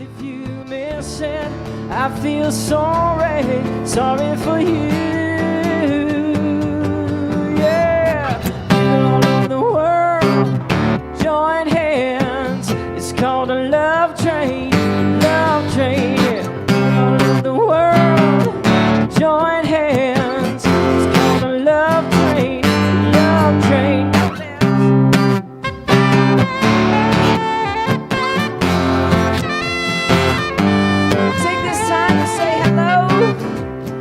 If you miss it, I feel sorry for you. Yeah, people all over the world join hands. It's called a love train, love train. Yeah, people all over the world join hands. It's called a love train, love train.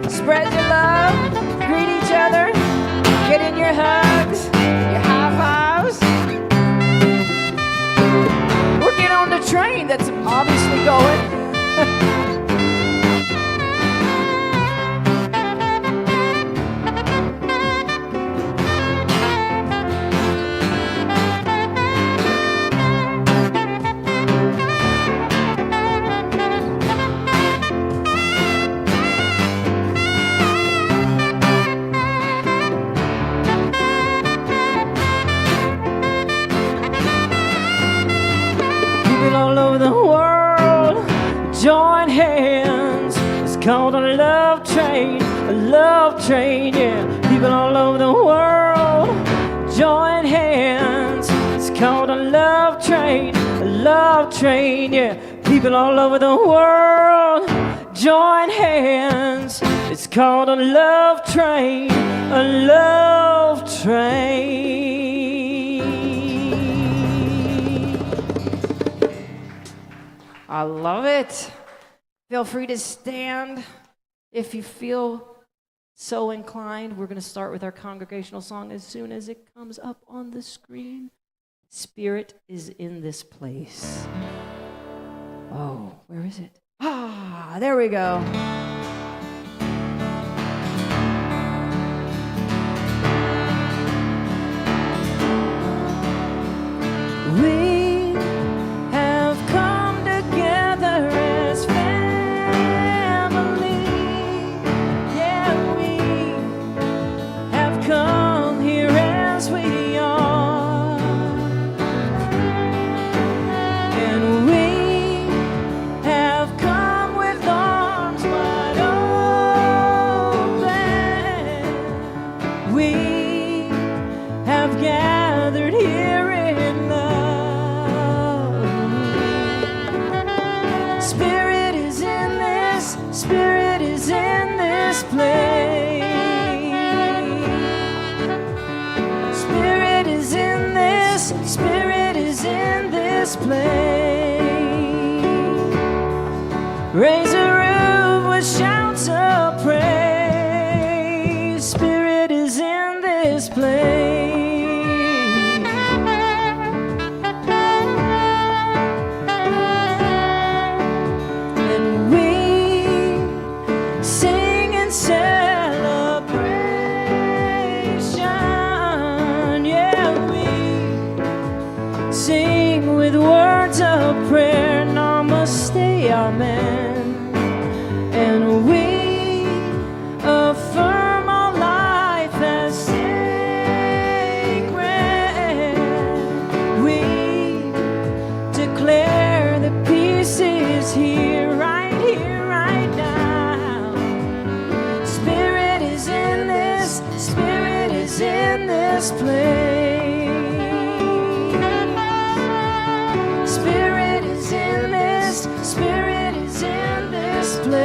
Spread your love, greet each other, get in your hugs, your high fives. Or get on the train that's obviously going. All over the world join hands. It's called a love train, yeah. People all over the world join hands. It's called a love train, yeah. People all over the world join hands. It's called a love train, a love train. I love it. Feel free to stand if you feel so inclined. We're going to start with our congregational song as soon as it comes up on the screen. Spirit is in this place. Oh, where is it? Ah, there we go. We have come together as family. Yeah, we have come here as we are. And we have come with arms wide open. We have gathered here in love. Spirit is in this, Spirit is in this place. Spirit is in this, Spirit is in this place. Raise a roof with shouts of praise. Spirit is in this place. And we sing in celebration. Yeah, we sing with words of prayer. Namaste, amen. And we affirm our life as sacred. We declare that peace is here, right now. Spirit is in this, Spirit is in this place. Spirit is in this, Spirit is in this place.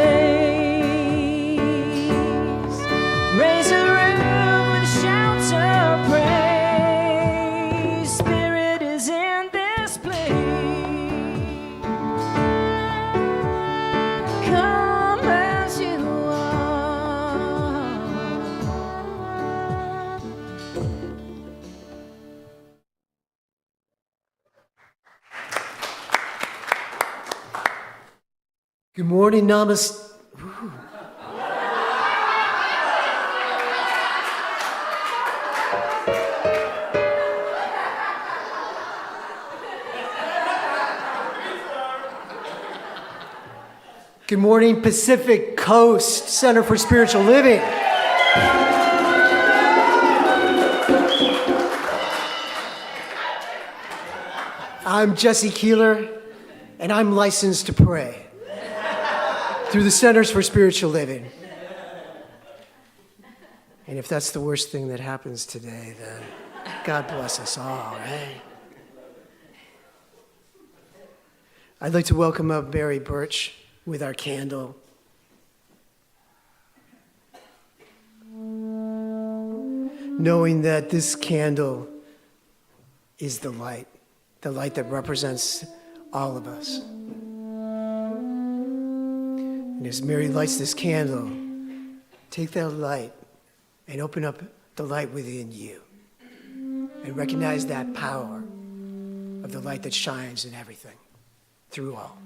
Raise a room with shouts of praise. Spirit is in this place. Come as you are. Good morning, Namaste. Good morning, Pacific Coast Center for Spiritual Living. I'm Jesse Keeler, and I'm licensed to pray through the Centers for Spiritual Living. And if that's the worst thing that happens today, then God bless us all, right? I'd like to welcome up Mary Birch with our candle. Knowing that this candle is the light that represents all of us. And as Mary lights this candle, take that light and open up the light within you. And recognize that power of the light that shines in everything, through all.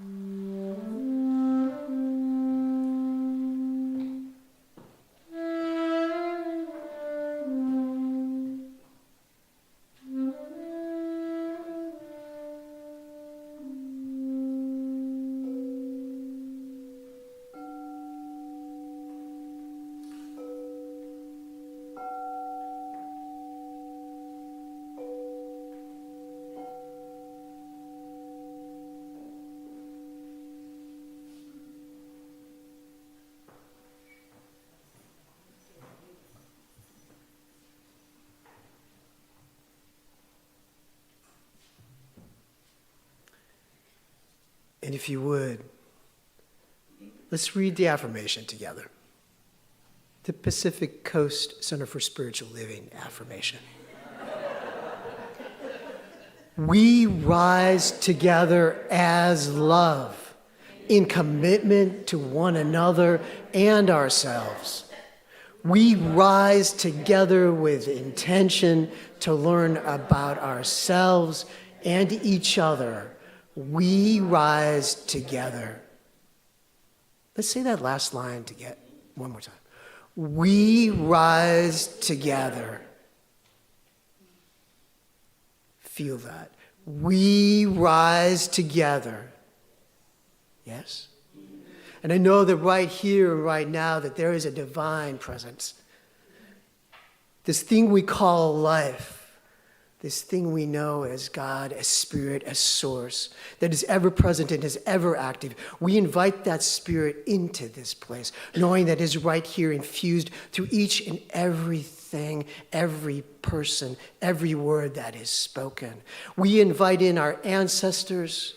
And if you would, let's read the affirmation together. The Pacific Coast Center for Spiritual Living affirmation. We rise together as love in commitment to one another and ourselves. We rise together with intention to learn about ourselves and each other. We rise together. Let's say that last line one more time. We rise together. Feel that. We rise together. Yes? And I know that right here and right now that there is a divine presence. This thing we call life. This thing we know as God, as Spirit, as Source, that is ever present and is ever active. We invite that Spirit into this place, knowing that it is right here infused through each and everything, every person, every word that is spoken. We invite in our ancestors.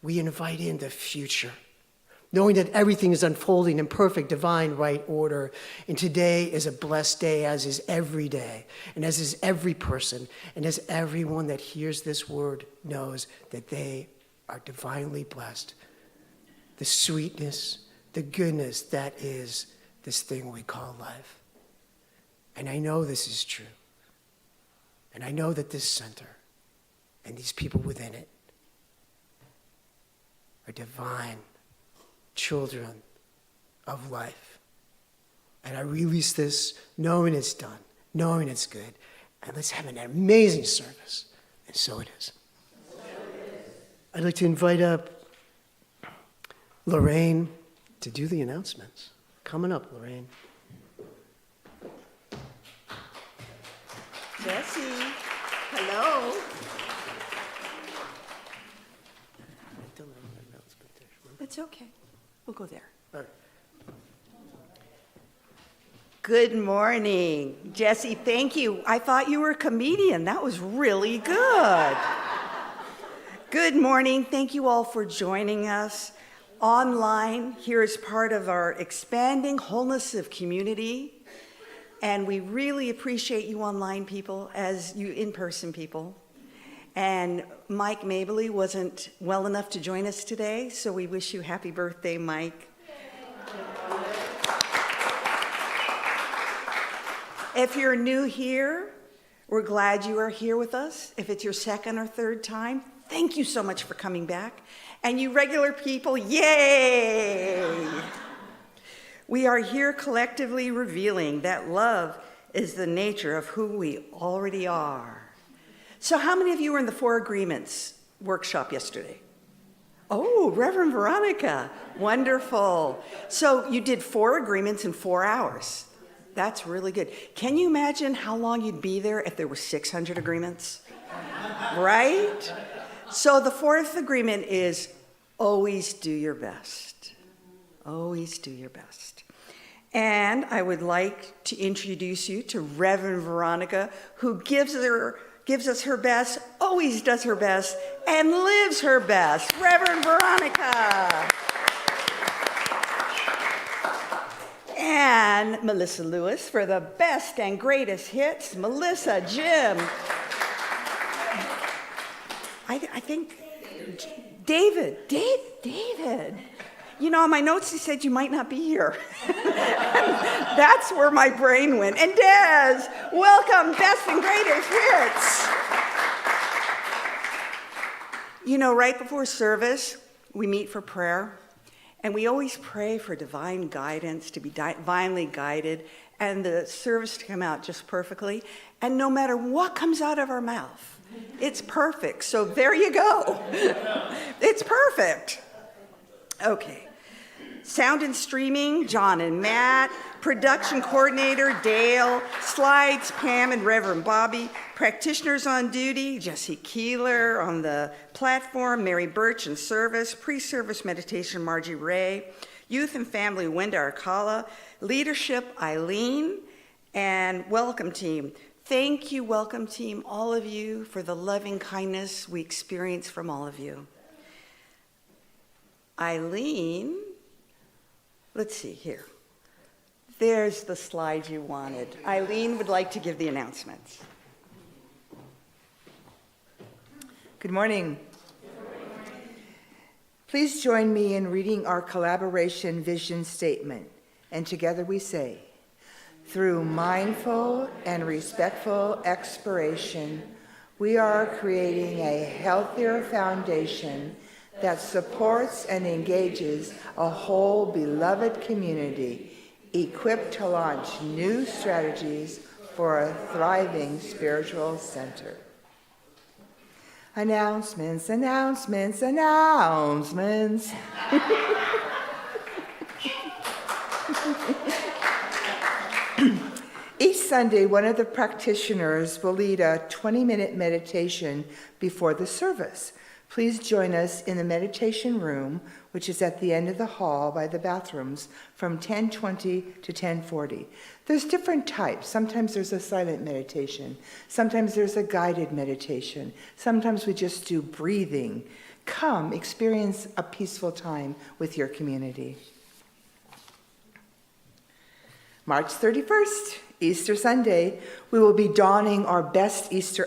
We invite in the future, knowing that everything is unfolding in perfect, divine, right order. And today is a blessed day, as is every day, and as is every person, and as everyone that hears this word knows that they are divinely blessed. The sweetness, the goodness that is this thing we call life. And I know this is true. And I know that this center and these people within it are divine children of life. And I release this knowing it's done, knowing it's good. And let's have an amazing service. And so it is. I'd like to invite up Lorraine to do the announcements. Coming up, Lorraine. Jesse, hello. It's okay. We'll go there. All right. Good morning. Jesse, thank you. I thought you were a comedian. That was really good. Good morning. Thank you all for joining us online here as part of our expanding wholeness of community. And we really appreciate you online people as you in-person people. And Mike Mabley wasn't well enough to join us today, so we wish you happy birthday, Mike. If you're new here, we're glad you are here with us. If it's your second or third time, thank you so much for coming back. And you regular people, yay! We are here collectively revealing that love is the nature of who we already are. So how many of you were in the 4 Agreements workshop yesterday? Oh, Reverend Veronica, wonderful. So you did 4 agreements in 4 hours. That's really good. Can you imagine how long you'd be there if there were 600 agreements? Right? So the 4th agreement is Always do your best. Always do your best. And I would like to introduce you to Reverend Veronica, who gives us her best, always does her best, and lives her best. Reverend Veronica. And Melissa Lewis for the best and greatest hits. Melissa, Jim. I think David. You know, on my notes he said you might not be here. That's where my brain went. And Des, welcome, best and greatest hits. You know, right before service, we meet for prayer. And we always pray for divine guidance, to be divinely guided, and the service to come out just perfectly. And no matter what comes out of our mouth, it's perfect. So there you go. It's perfect. Okay. Sound and streaming, John and Matt. Production coordinator, Dale. Slides, Pam and Reverend Bobby. Practitioners on duty, Jesse Keeler on the platform, Mary Birch in service. Pre-service meditation, Margie Ray. Youth and family, Wenda Arcala. Leadership, Eileen. And welcome team. Thank you, welcome team, all of you, for the loving kindness we experience from all of you. Eileen, let's see here. There's the slide you wanted. Eileen would like to give the announcements. Good morning. Please join me in reading our collaboration vision statement. And together we say, through mindful and respectful exploration, we are creating a healthier foundation that supports and engages a whole beloved community equipped to launch new strategies for a thriving spiritual center. Announcements. Each Sunday, one of the practitioners will lead a 20-minute meditation before the service. Please join us in the meditation room, which is at the end of the hall by the bathrooms, from 10:20 to 10:40. There's different types. Sometimes there's a silent meditation. Sometimes there's a guided meditation. Sometimes we just do breathing. Come, experience a peaceful time with your community. March 31st, Easter Sunday, we will be donning our best Easter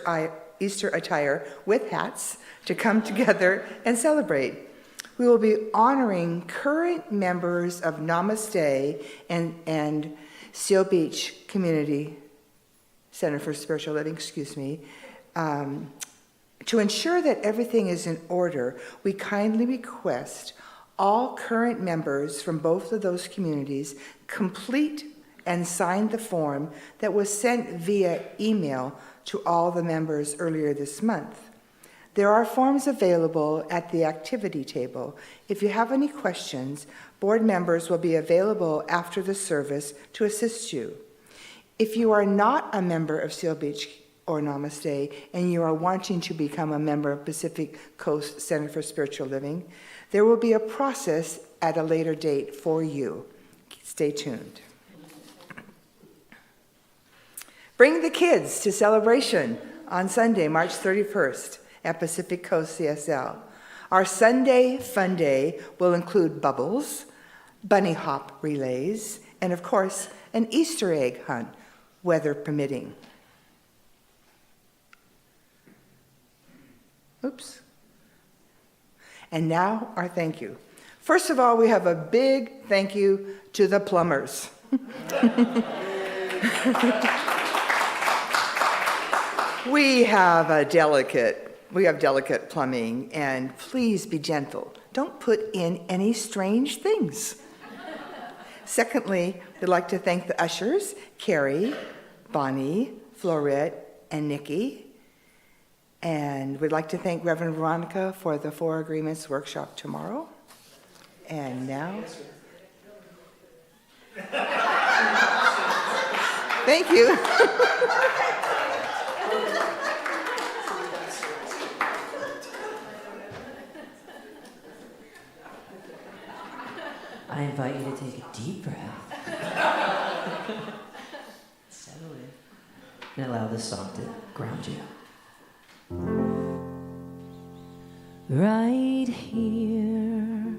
attire with hats to come together and celebrate. We will be honoring current members of Namaste and Seal Beach Community Center for Spiritual Living, to ensure that everything is in order, we kindly request all current members from both of those communities complete and sign the form that was sent via email to all the members earlier this month. There are forms available at the activity table. If you have any questions, board members will be available after the service to assist you. If you are not a member of Seal Beach or Namaste and you are wanting to become a member of Pacific Coast Center for Spiritual Living, there will be a process at a later date for you. Stay tuned. Bring the kids to celebration on Sunday, March 31st at Pacific Coast CSL. Our Sunday Fun Day will include bubbles, bunny hop relays, and of course, an Easter egg hunt, weather permitting. Oops. And now our thank you. First of all, we have a big thank you to the plumbers. We have delicate plumbing, and please be gentle. Don't put in any strange things. Secondly, we'd like to thank the ushers, Carrie, Bonnie, Florette, and Nikki. And we'd like to thank Reverend Veronica for the 4 Agreements workshop tomorrow. And now... Thank you. invite you to take a deep breath. Settle in. And allow this song to ground you. Right here,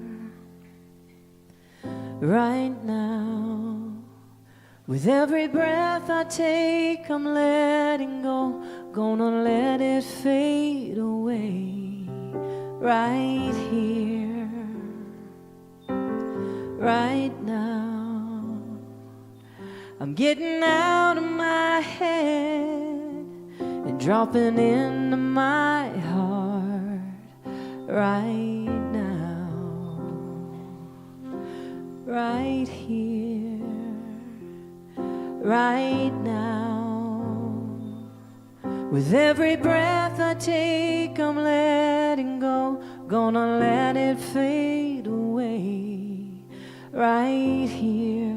right now, with every breath I take, I'm letting go, gonna let it fade away. Right here, right now, I'm getting out of my head and dropping into my heart. Right now, right here, right now. With every breath I take, I'm letting go, gonna let it fade away. Right here,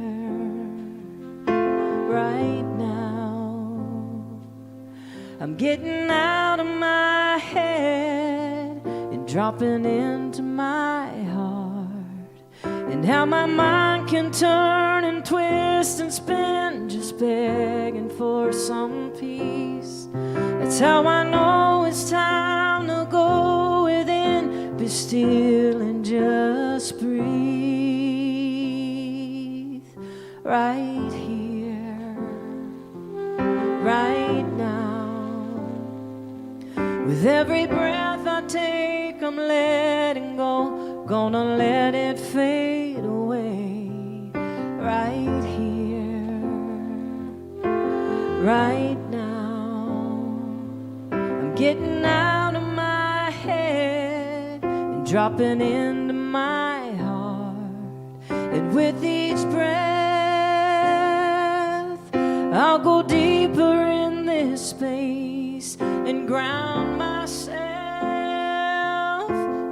right now. I'm getting out of my head and dropping into my heart. And how my mind can turn and twist and spin, just begging for some peace. That's how I know it's time to go within, be still and just breathe. Right here, right now. With every breath I take, I'm letting go, gonna let it fade away. Right here, right now. I'm getting out of my head and dropping into my heart. And with each breath, I'll go deeper in this space and ground myself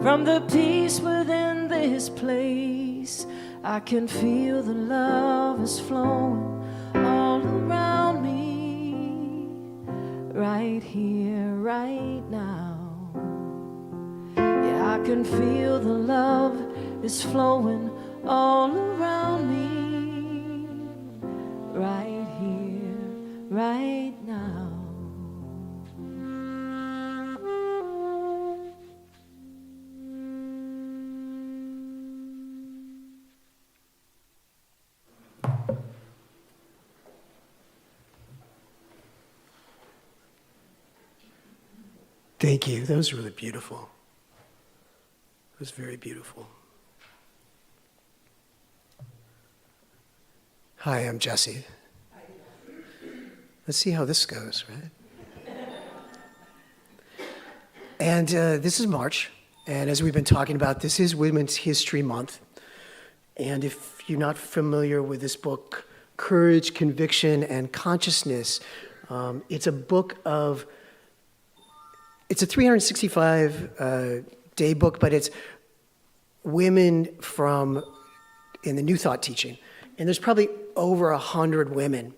from the peace within this place. I can feel the love is flowing all around me, right here, right now. Yeah, I can feel the love is flowing all around me, right here, right now. Thank you. That was really beautiful. It was very beautiful. Hi, I'm Jesse. Let's see how this goes, right? And this is March, and as we've been talking about, this is Women's History Month. And if you're not familiar with this book, Courage, Conviction, and Consciousness, it's a book of, it's a 365-day book, but it's women from, in the New Thought teaching. And there's probably over 100 women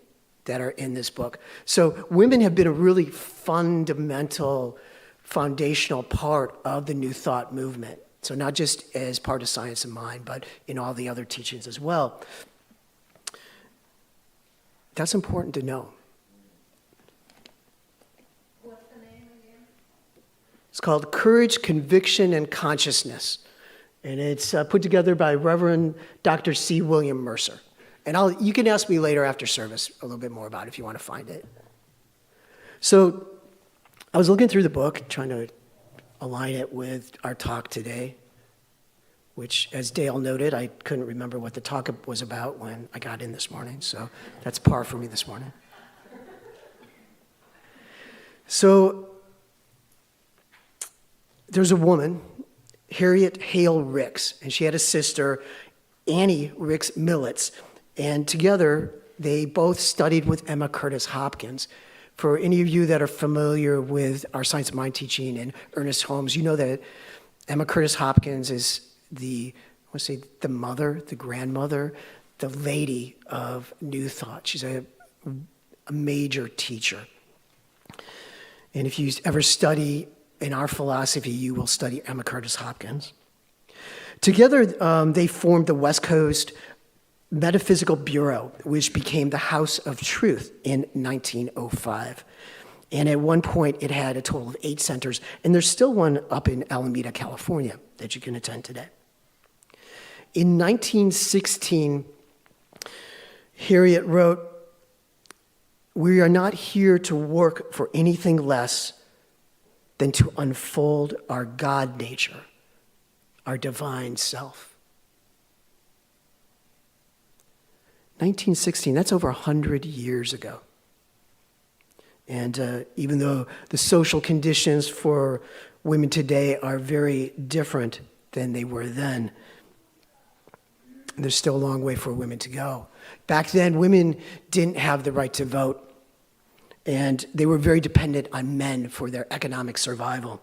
that are in this book. So women have been a really fundamental, foundational part of the New Thought movement. So not just as part of Science of Mind, but in all the other teachings as well. That's important to know. What's the name again? It's called Courage, Conviction, and Consciousness. And it's put together by Reverend Dr. C. William Mercer. And you can ask me later after service a little bit more about it if you want to find it. So I was looking through the book, trying to align it with our talk today, which, as Dale noted, I couldn't remember what the talk was about when I got in this morning. So that's par for me this morning. So there's a woman, Harriet Hale Ricks, and she had a sister, Annie Ricks Millets, and together they both studied with Emma Curtis Hopkins. For any of you that are familiar with our Science of Mind teaching and Ernest Holmes, you know that Emma Curtis Hopkins is the mother, the grandmother, the lady of New Thought. She's a major teacher. And if you ever study in our philosophy, you will study Emma Curtis Hopkins. Together, they formed the West Coast Metaphysical Bureau, which became the House of Truth in 1905. And at one point, it had a total of 8 centers, and there's still one up in Alameda, California, that you can attend today. In 1916, Harriet wrote, "We are not here to work for anything less than to unfold our God nature, our divine self." 1916, that's over 100 years ago. And even though the social conditions for women today are very different than they were then, there's still a long way for women to go. Back then, women didn't have the right to vote, and they were very dependent on men for their economic survival.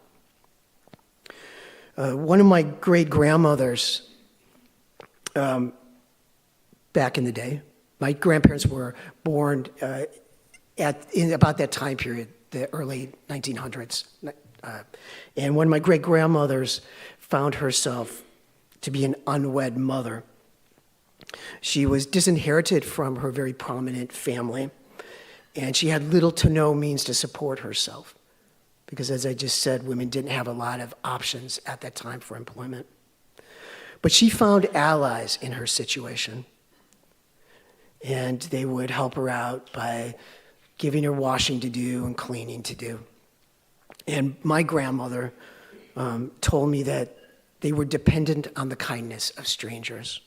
One of my great-grandmothers, back in the day, my grandparents were born in about that time period, the early 1900s. And one of my great-grandmothers found herself to be an unwed mother. She was disinherited from her very prominent family, and she had little to no means to support herself. Because as I just said, women didn't have a lot of options at that time for employment. But she found allies in her situation, and they would help her out by giving her washing to do and cleaning to do. And my grandmother told me that they were dependent on the kindness of strangers.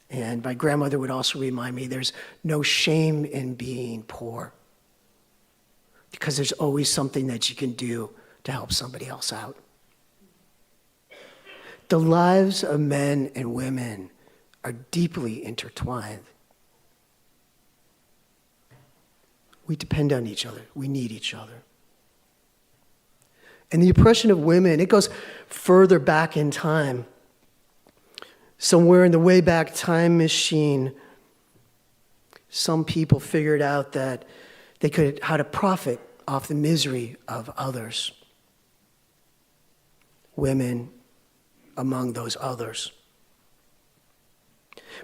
And my grandmother would also remind me there's no shame in being poor, because there's always something that you can do to help somebody else out. The lives of men and women are deeply intertwined. We depend on each other. We need each other. And the oppression of women, it goes further back in time. Somewhere in the Wayback Time machine, some people figured out that how to profit off the misery of others. Women among those others.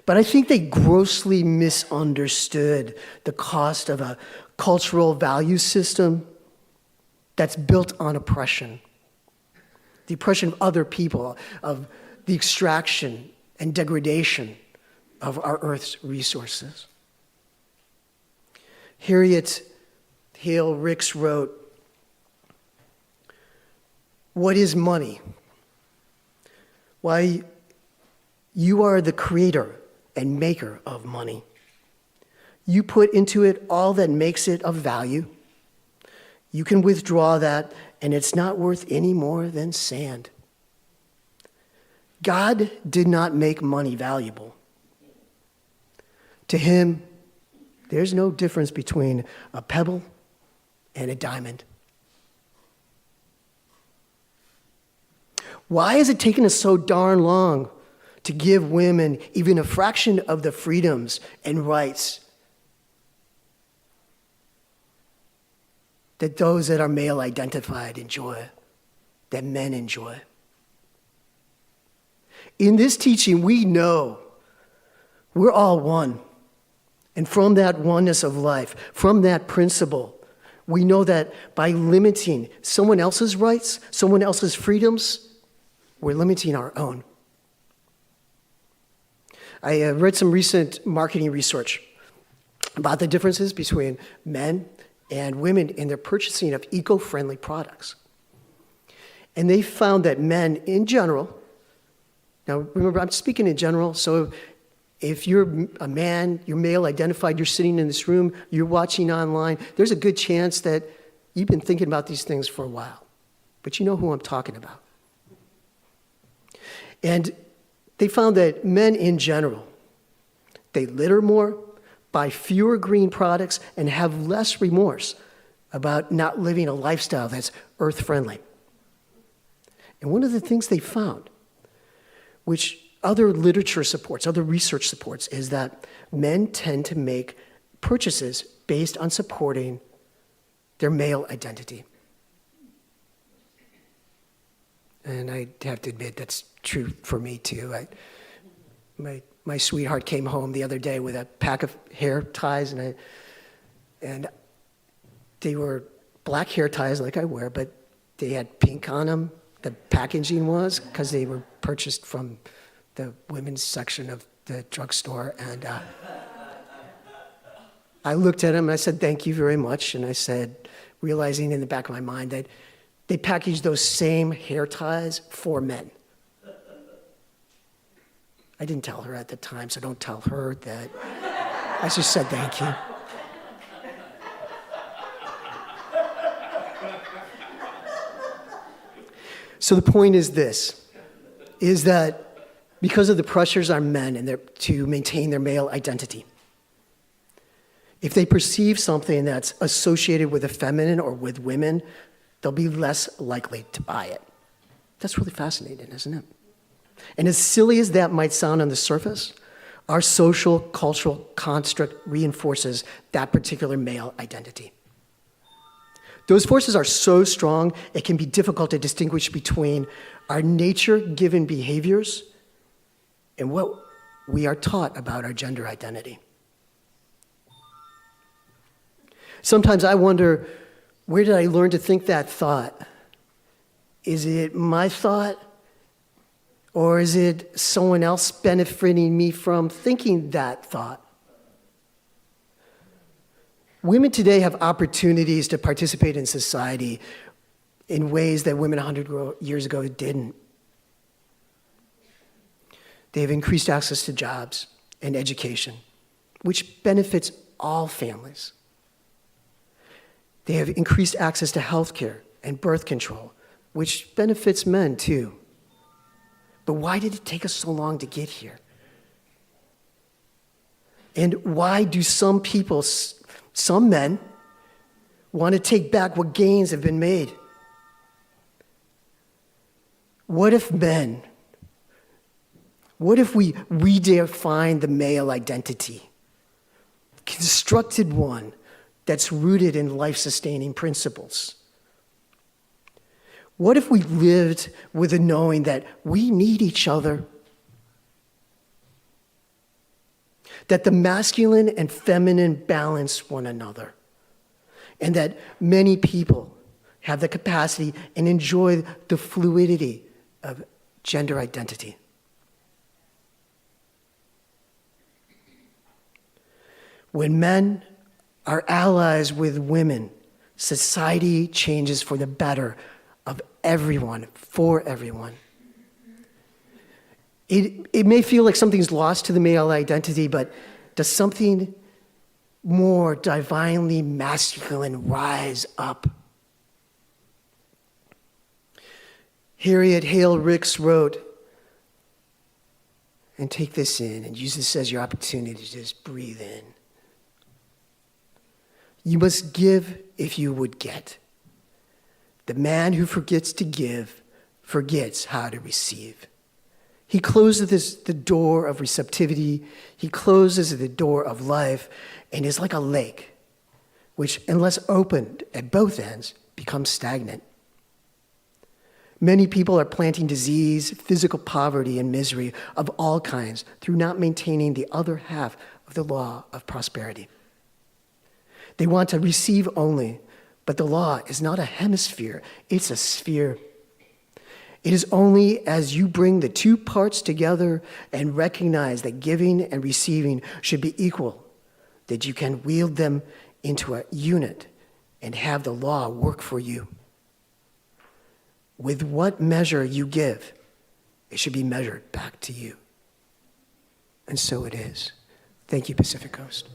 But I think they grossly misunderstood the cost of a cultural value system that's built on oppression. The oppression of other people, of the extraction and degradation of our Earth's resources. Harriet Hale Ricks wrote, "What is money? Why, you are the creator and maker of money. You put into it all that makes it of value. You can withdraw that, and it's not worth any more than sand. God did not make money valuable. To him, there's no difference between a pebble and a diamond. Why has it taken us so darn long to give women even a fraction of the freedoms and rights that those that are male identified enjoy, that men enjoy? In this teaching, we know we're all one. And from that oneness of life, from that principle, we know that by limiting someone else's rights, someone else's freedoms, we're limiting our own. I read some recent marketing research about the differences between men and women in their purchasing of eco-friendly products. And they found that men in general, now remember I'm speaking in general, so if you're a man, you're male identified, you're sitting in this room, you're watching online, there's a good chance that you've been thinking about these things for a while. But you know who I'm talking about. And they found that men in general, they litter more, buy fewer green products, and have less remorse about not living a lifestyle that's earth-friendly. And one of the things they found, which other literature supports, other research supports, is that men tend to make purchases based on supporting their male identity. And I have to admit that's true for me too. My sweetheart came home the other day with a pack of hair ties, and they were black hair ties like I wear, but they had pink on them. The packaging was, because they were purchased from the women's section of the drugstore. And I looked at them and I said, thank you very much. And I said, realizing in the back of my mind that they packaged those same hair ties for men. I didn't tell her at the time, so don't tell her that. I just said thank you. So the point is this, is that because of the pressures on men to maintain their male identity, if they perceive something that's associated with the feminine or with women, they'll be less likely to buy it. That's really fascinating, isn't it? And as silly as that might sound on the surface, our social, cultural construct reinforces that particular male identity. Those forces are so strong, it can be difficult to distinguish between our nature-given behaviors and what we are taught about our gender identity. Sometimes I wonder, where did I learn to think that thought? Is it my thought? Or is it someone else benefiting me from thinking that thought? Women today have opportunities to participate in society in ways that women 100 years ago didn't. They have increased access to jobs and education, which benefits all families. They have increased access to health care and birth control, which benefits men too. But why did it take us so long to get here? And why do some people, some men, want to take back what gains have been made? What if we redefine the male identity, constructed one that's rooted in life-sustaining principles? What if we lived with the knowing that we need each other? That the masculine and feminine balance one another, and that many people have the capacity and enjoy the fluidity of gender identity. When men are allies with women, society changes for the better of everyone, for everyone. It may feel like something's lost to the male identity, but does something more divinely masculine rise up? Harriet Hale Ricks wrote, and take this in and use this as your opportunity to just breathe in. You must give if you would get. The man who forgets to give forgets how to receive. He closes the door of receptivity. He closes the door of life and is like a lake, which, unless opened at both ends, becomes stagnant. Many people are planting disease, physical poverty, and misery of all kinds through not maintaining the other half of the law of prosperity. They want to receive only, but the law is not a hemisphere, it's a sphere. It is only as you bring the two parts together and recognize that giving and receiving should be equal that you can wield them into a unit and have the law work for you. With what measure you give, it should be measured back to you. And so it is. Thank you, Pacific Coast.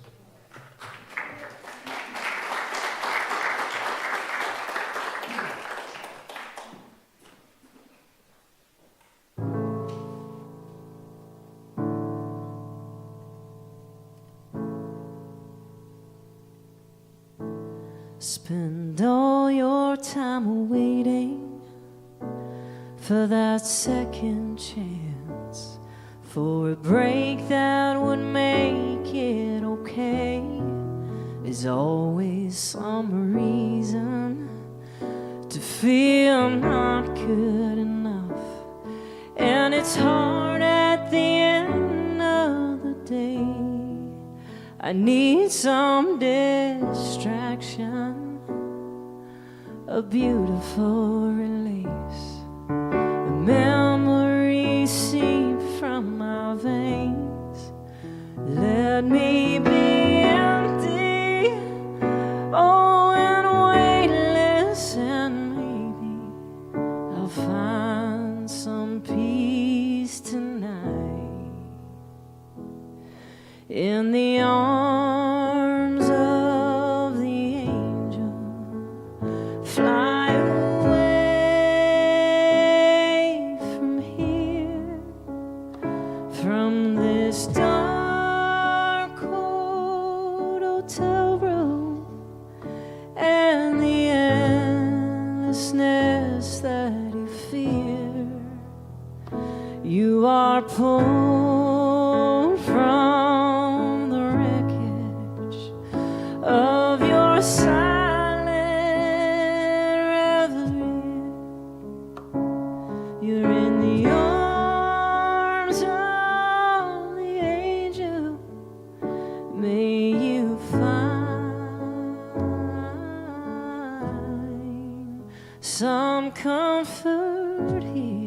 Spend all your time waiting for that second chance, for a break that would make it okay. There's always some reason to feel not good enough. it's hard at the end of the day. I need some distraction, a beautiful release. The memories seep from my veins. Let me be empty, oh, and weightless, and maybe I'll find some peace tonight in the arms of the angel. Fly away from here, from this dark, cold hotel room, and the endlessness that you fear. You are pulled from the wreckage of your silent reverie. You're in the arms of the angel. May you find some comfort here.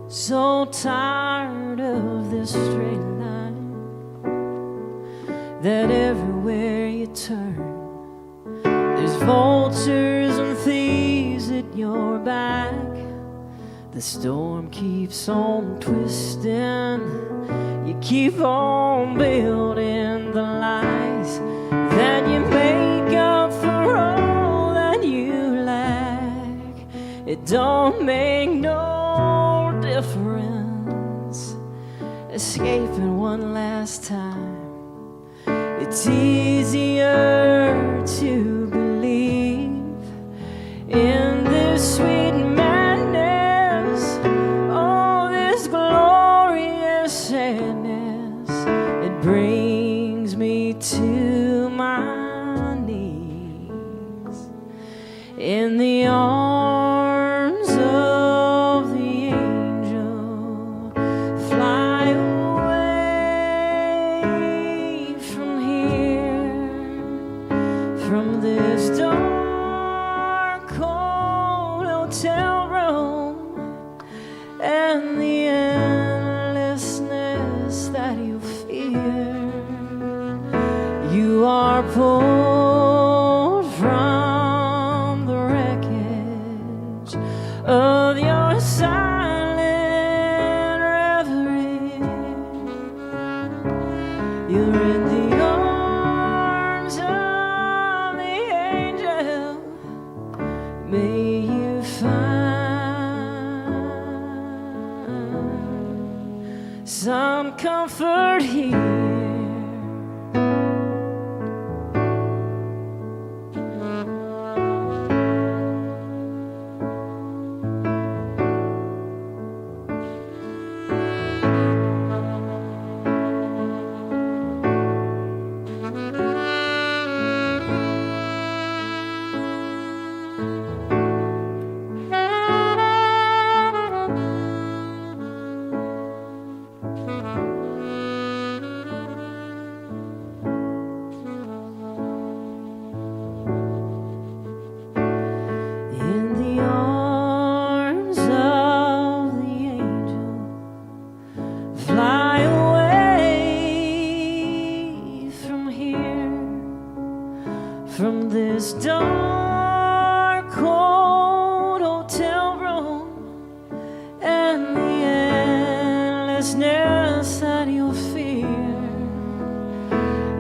So tired of this straight line, that everywhere you turn there's vultures and thieves at your back. The storm keeps on twisting, you keep on building the lies that you make up for all that you lack. It don't make no difference escaping one last time. It's easier to believe in this sweet madness, oh, this glorious sadness. It brings me to my knees in the arms of the angel. Fly away from here, from this dark, cold hotel room, and the endlessness that you fear. You are pulled from the wreckage of your silent reverie. You're in the arms of the angel. May you find some comfort here. In the arms of the angel, fly away from here, from this dark, cold hotel room, and the endlessness that you'll fear.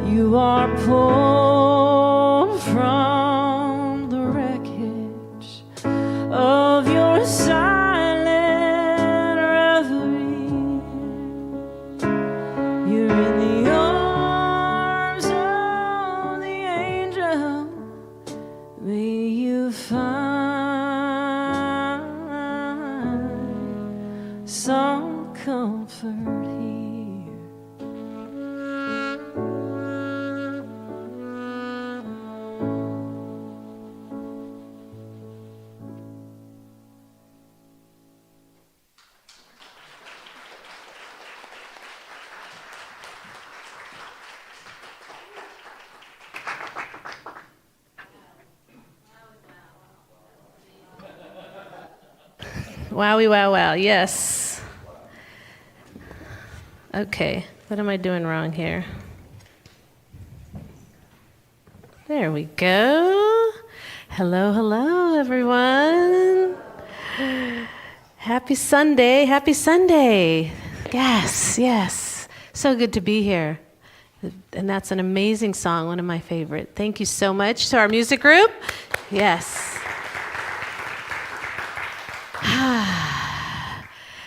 You are pulled from the wreckage of your silent reverie. You're in the arms of the angel. May you find some comfort here. Wowie, wow, wow. Yes. Okay. What am I doing wrong here? There we go. Hello, hello, everyone. Happy Sunday. Happy Sunday. Yes, yes. So good to be here. And that's an amazing song, one of my favorite. Thank you so much to our music group. Yes.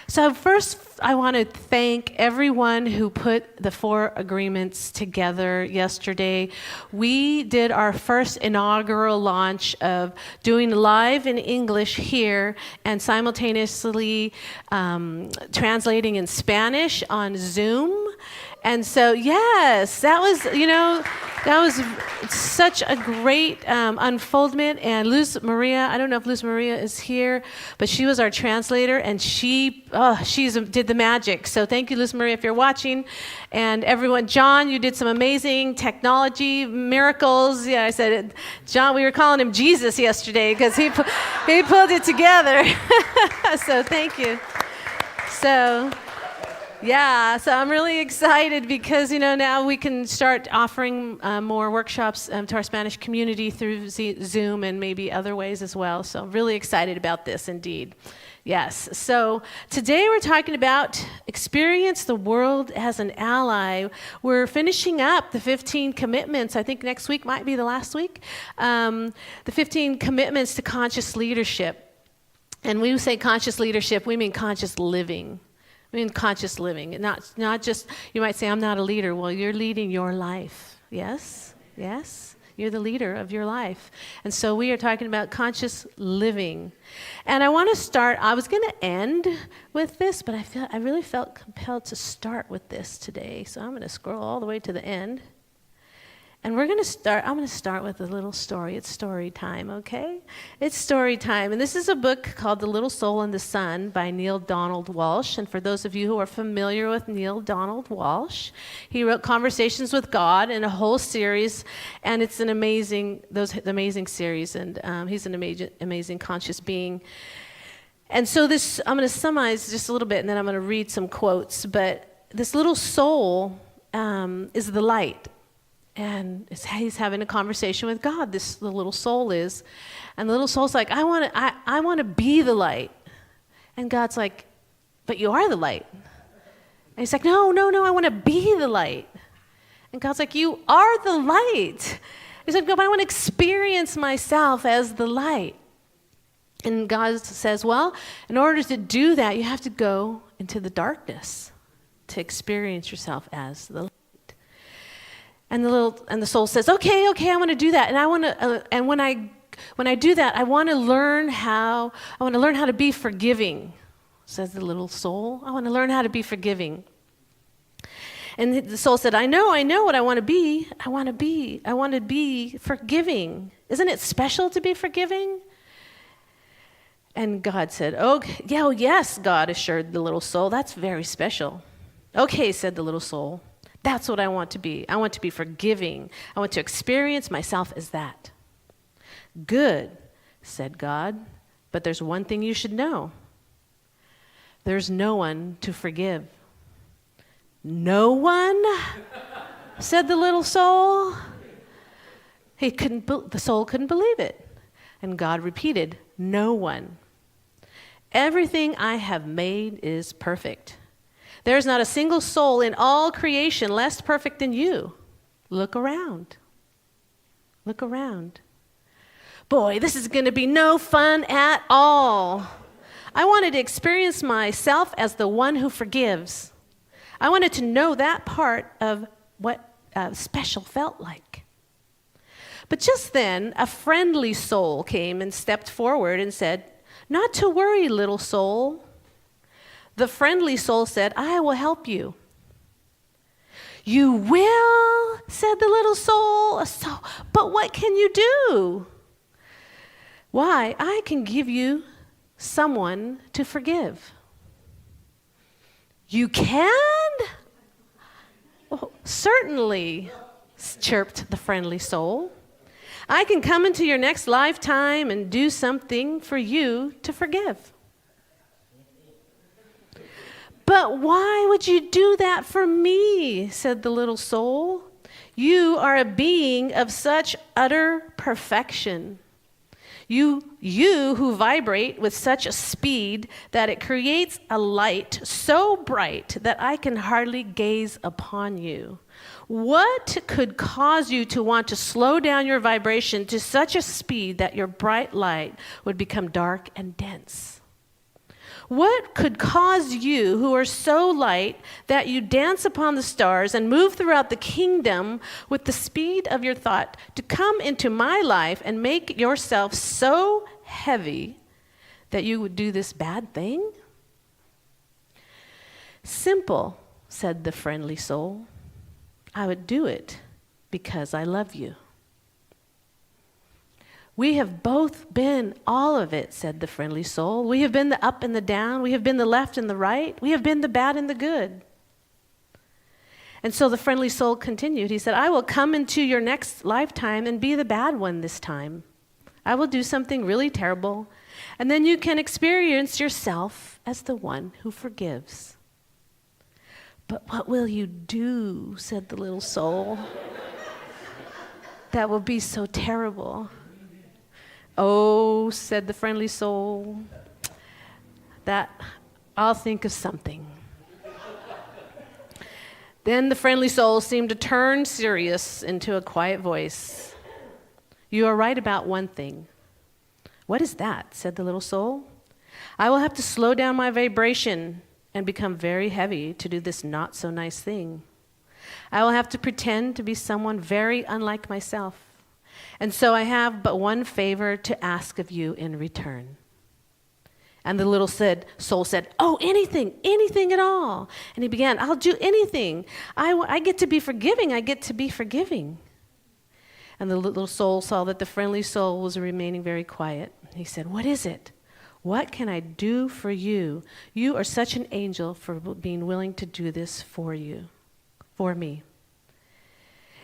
So first, I want to thank everyone who put the 4 agreements together yesterday. We did our first inaugural launch of doing live in English here and simultaneously translating in Spanish on Zoom. And so, yes, that was such a great unfoldment. And Luz Maria, I don't know if Luz Maria is here, but she was our translator, and she did the magic. So thank you, Luz Maria, if you're watching. And everyone, John, you did some amazing technology miracles. Yeah, I said it. John, we were calling him Jesus yesterday because he pulled it together. So thank you. Yeah, so I'm really excited because, now we can start offering more workshops to our Spanish community through Zoom and maybe other ways as well. So I'm really excited about this indeed. Yes, so today we're talking about experience the world as an ally. We're finishing up the 15 commitments. I think next week might be the last week. The 15 commitments to conscious leadership. And when we say conscious leadership, we mean conscious living. I mean, conscious living, not just, you might say, I'm not a leader. Well, you're leading your life. Yes, yes, you're the leader of your life. And so we are talking about conscious living. And I want to start, I was going to end with this, but I really felt compelled to start with this today. So I'm going to scroll all the way to the end. And I'm going to start with a little story. It's story time, okay? It's story time. And this is a book called The Little Soul and the Sun by Neale Donald Walsch. And for those of you who are familiar with Neale Donald Walsch, he wrote Conversations with God in a whole series. And it's an amazing series. And he's an amazing conscious being. And so I'm going to summarize just a little bit, and then I'm going to read some quotes. But this little soul is the light. And he's having a conversation with God, the little soul is. And the little soul's like, I want to be the light. And God's like, but you are the light. And he's like, no, I want to be the light. And God's like, you are the light. He's like, no, but I want to experience myself as the light. And God says, well, in order to do that, you have to go into the darkness to experience yourself as the light. And the soul says, okay, I want to do that. And I want to, and when I do that, I want to learn how to be forgiving, says the little soul. I want to learn how to be forgiving. And the soul said, I know what I want to be. I want to be forgiving. Isn't it special to be forgiving? And God said, okay, yes, God assured the little soul. That's very special. Okay, said the little soul. That's what I want to be. I want to be forgiving. I want to experience myself as that. Good, said God, but there's one thing you should know. There's no one to forgive. No one? Said the little soul. The soul couldn't believe it. And God repeated, no one. Everything I have made is perfect. There is not a single soul in all creation less perfect than you. Look around. Look around. Boy, this is going to be no fun at all. I wanted to experience myself as the one who forgives. I wanted to know that part of what special felt like. But just then, a friendly soul came and stepped forward and said, not to worry, little soul. The friendly soul said, I will help you. You will, said the little soul. So, but what can you do? Why, I can give you someone to forgive. You can? Oh, certainly, chirped the friendly soul. I can come into your next lifetime and do something for you to forgive. "But why would you do that for me?" said the little soul. "You are a being of such utter perfection. You who vibrate with such a speed that it creates a light so bright that I can hardly gaze upon you. What could cause you to want to slow down your vibration to such a speed that your bright light would become dark and dense? What could cause you, who are so light that you dance upon the stars and move throughout the kingdom with the speed of your thought, to come into my life and make yourself so heavy that you would do this bad thing?" "Simple," said the friendly soul. "I would do it because I love you." "We have both been all of it," said the friendly soul. "We have been the up and the down. We have been the left and the right. We have been the bad and the good." And so the friendly soul continued. He said, "I will come into your next lifetime and be the bad one this time. I will do something really terrible, and then you can experience yourself as the one who forgives." "But what will you do?" said the little soul. "That will be so terrible." "Oh," said the friendly soul, "that I'll think of something." Then the friendly soul seemed to turn serious into a quiet voice. "You are right about one thing." "What is that?" said the little soul. "I will have to slow down my vibration and become very heavy to do this not so nice thing. I will have to pretend to be someone very unlike myself. And so I have but one favor to ask of you in return." And the little soul said, "Oh, anything at all." And he began, "I'll do anything. I get to be forgiving. I get to be forgiving." And the little soul saw that the friendly soul was remaining very quiet. He said, "What is it? What can I do for you? You are such an angel for being willing to do this for me."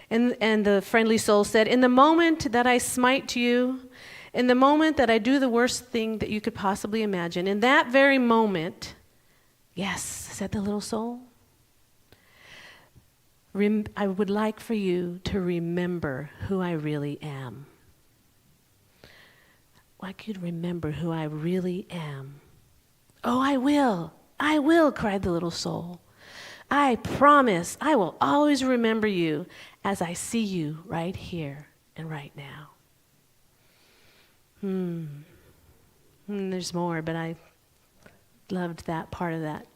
And the friendly soul said, "In the moment that I smite you, in the moment that I do the worst thing that you could possibly imagine, in that very moment," "Yes," said the little soul, "I would like for you to remember who I really am." "I'd like you to remember who I really am." "Oh, I will," cried the little soul. "I promise I will always remember you as I see you right here and right now." There's more, but I loved that part of that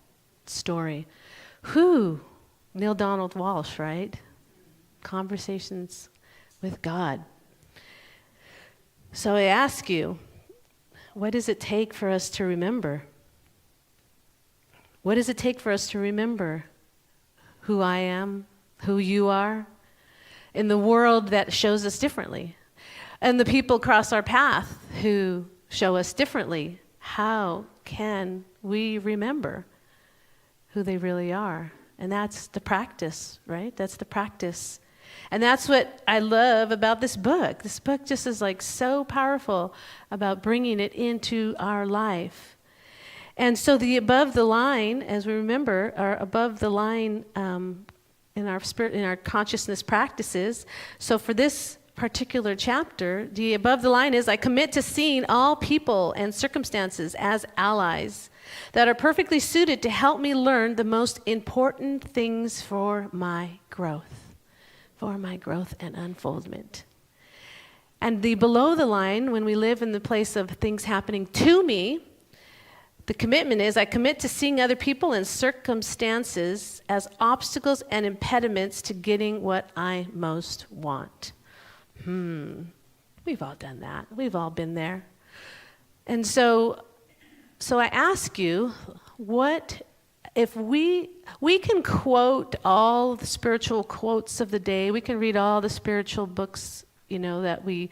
story. Neil Donald Walsh, right? Conversations with God. So I ask you, what does it take for us to remember? What does it take for us to remember who I am, who you are, in the world that shows us differently? And the people cross our path who show us differently. How can we remember who they really are? And that's the practice, right? That's the practice. And that's what I love about this book. This book just is like so powerful about bringing it into our life. And so the above the line, as we remember, are above the line in our spirit, in our consciousness practices. So for this particular chapter, the above the line is, I commit to seeing all people and circumstances as allies that are perfectly suited to help me learn the most important things for my growth and unfoldment. And the below the line, when we live in the place of things happening to me, the commitment is, I commit to seeing other people and circumstances as obstacles and impediments to getting what I most want. We've all done that. We've all been there. And so I ask you, what if we can quote all the spiritual quotes of the day, we can read all the spiritual books, that we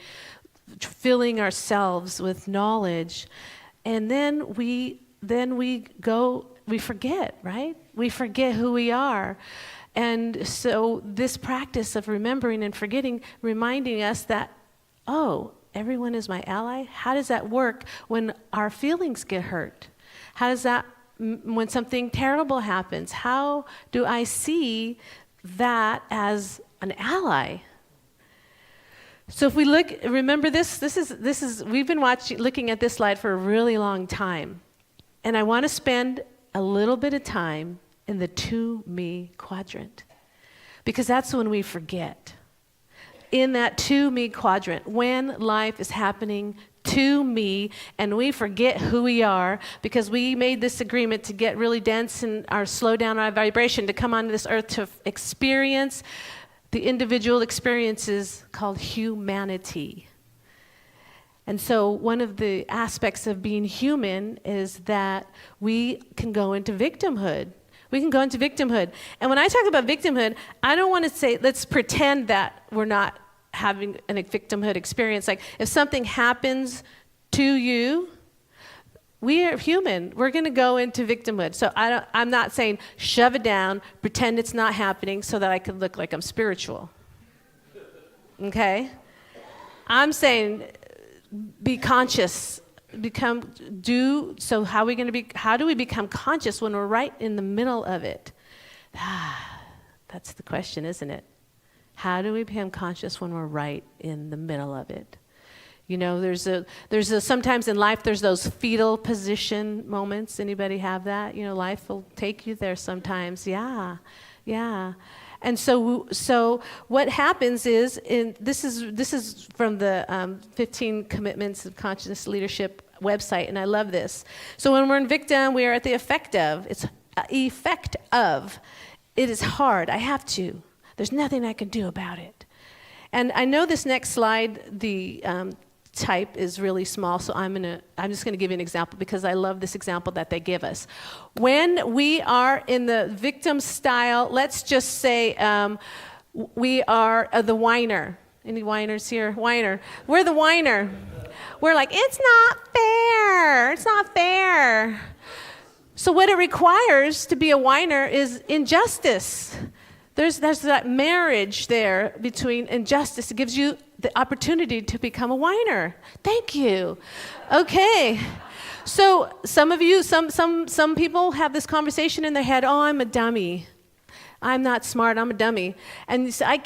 filling ourselves with knowledge, and then we forget, right? We forget who we are. And so this practice of remembering and forgetting, reminding us that, everyone is my ally. How does that work when our feelings get hurt? How does that when something terrible happens? How do I see that as an ally? So if we remember this is we've been looking at this slide for a really long time. And I want to spend a little bit of time in the to me quadrant, because that's when we forget. In that to me quadrant, when life is happening to me and we forget who we are because we made this agreement to get really dense and slow down our vibration to come onto this earth to experience the individual experiences called humanity. And so one of the aspects of being human is that we can go into victimhood. We can go into victimhood. And when I talk about victimhood, I don't want to say, let's pretend that we're not having a victimhood experience. Like if something happens to you, we are human. We're going to go into victimhood. So I'm not saying shove it down, pretend it's not happening so that I can look like I'm spiritual. Okay? I'm saying be conscious. How do we become conscious when we're right in the middle of it? That's the question, isn't it? How do we become conscious when we're right in the middle of it? You know, sometimes in life there's those fetal position moments. Anybody have that? You know, life will take you there sometimes. Yeah. And so what happens is, this is from the 15 Commitments of Conscious Leadership website, and I love this. So when we're in victim, we are at the effect of. It's effect of. It is hard. I have to. There's nothing I can do about it. And I know this next slide, the type is really small, so I'm just gonna give you an example because I love this example that they give us. When we are in the victim style, let's just say we are the whiner. Any whiners here? Whiner. We're the whiner. We're like, it's not fair. It's not fair. So what it requires to be a whiner is injustice. There's that marriage there between injustice. It gives you the opportunity to become a whiner. Thank you. Okay. So some of you, some people have this conversation in their head, oh, I'm a dummy. I'm not smart, I'm a dummy. And you say,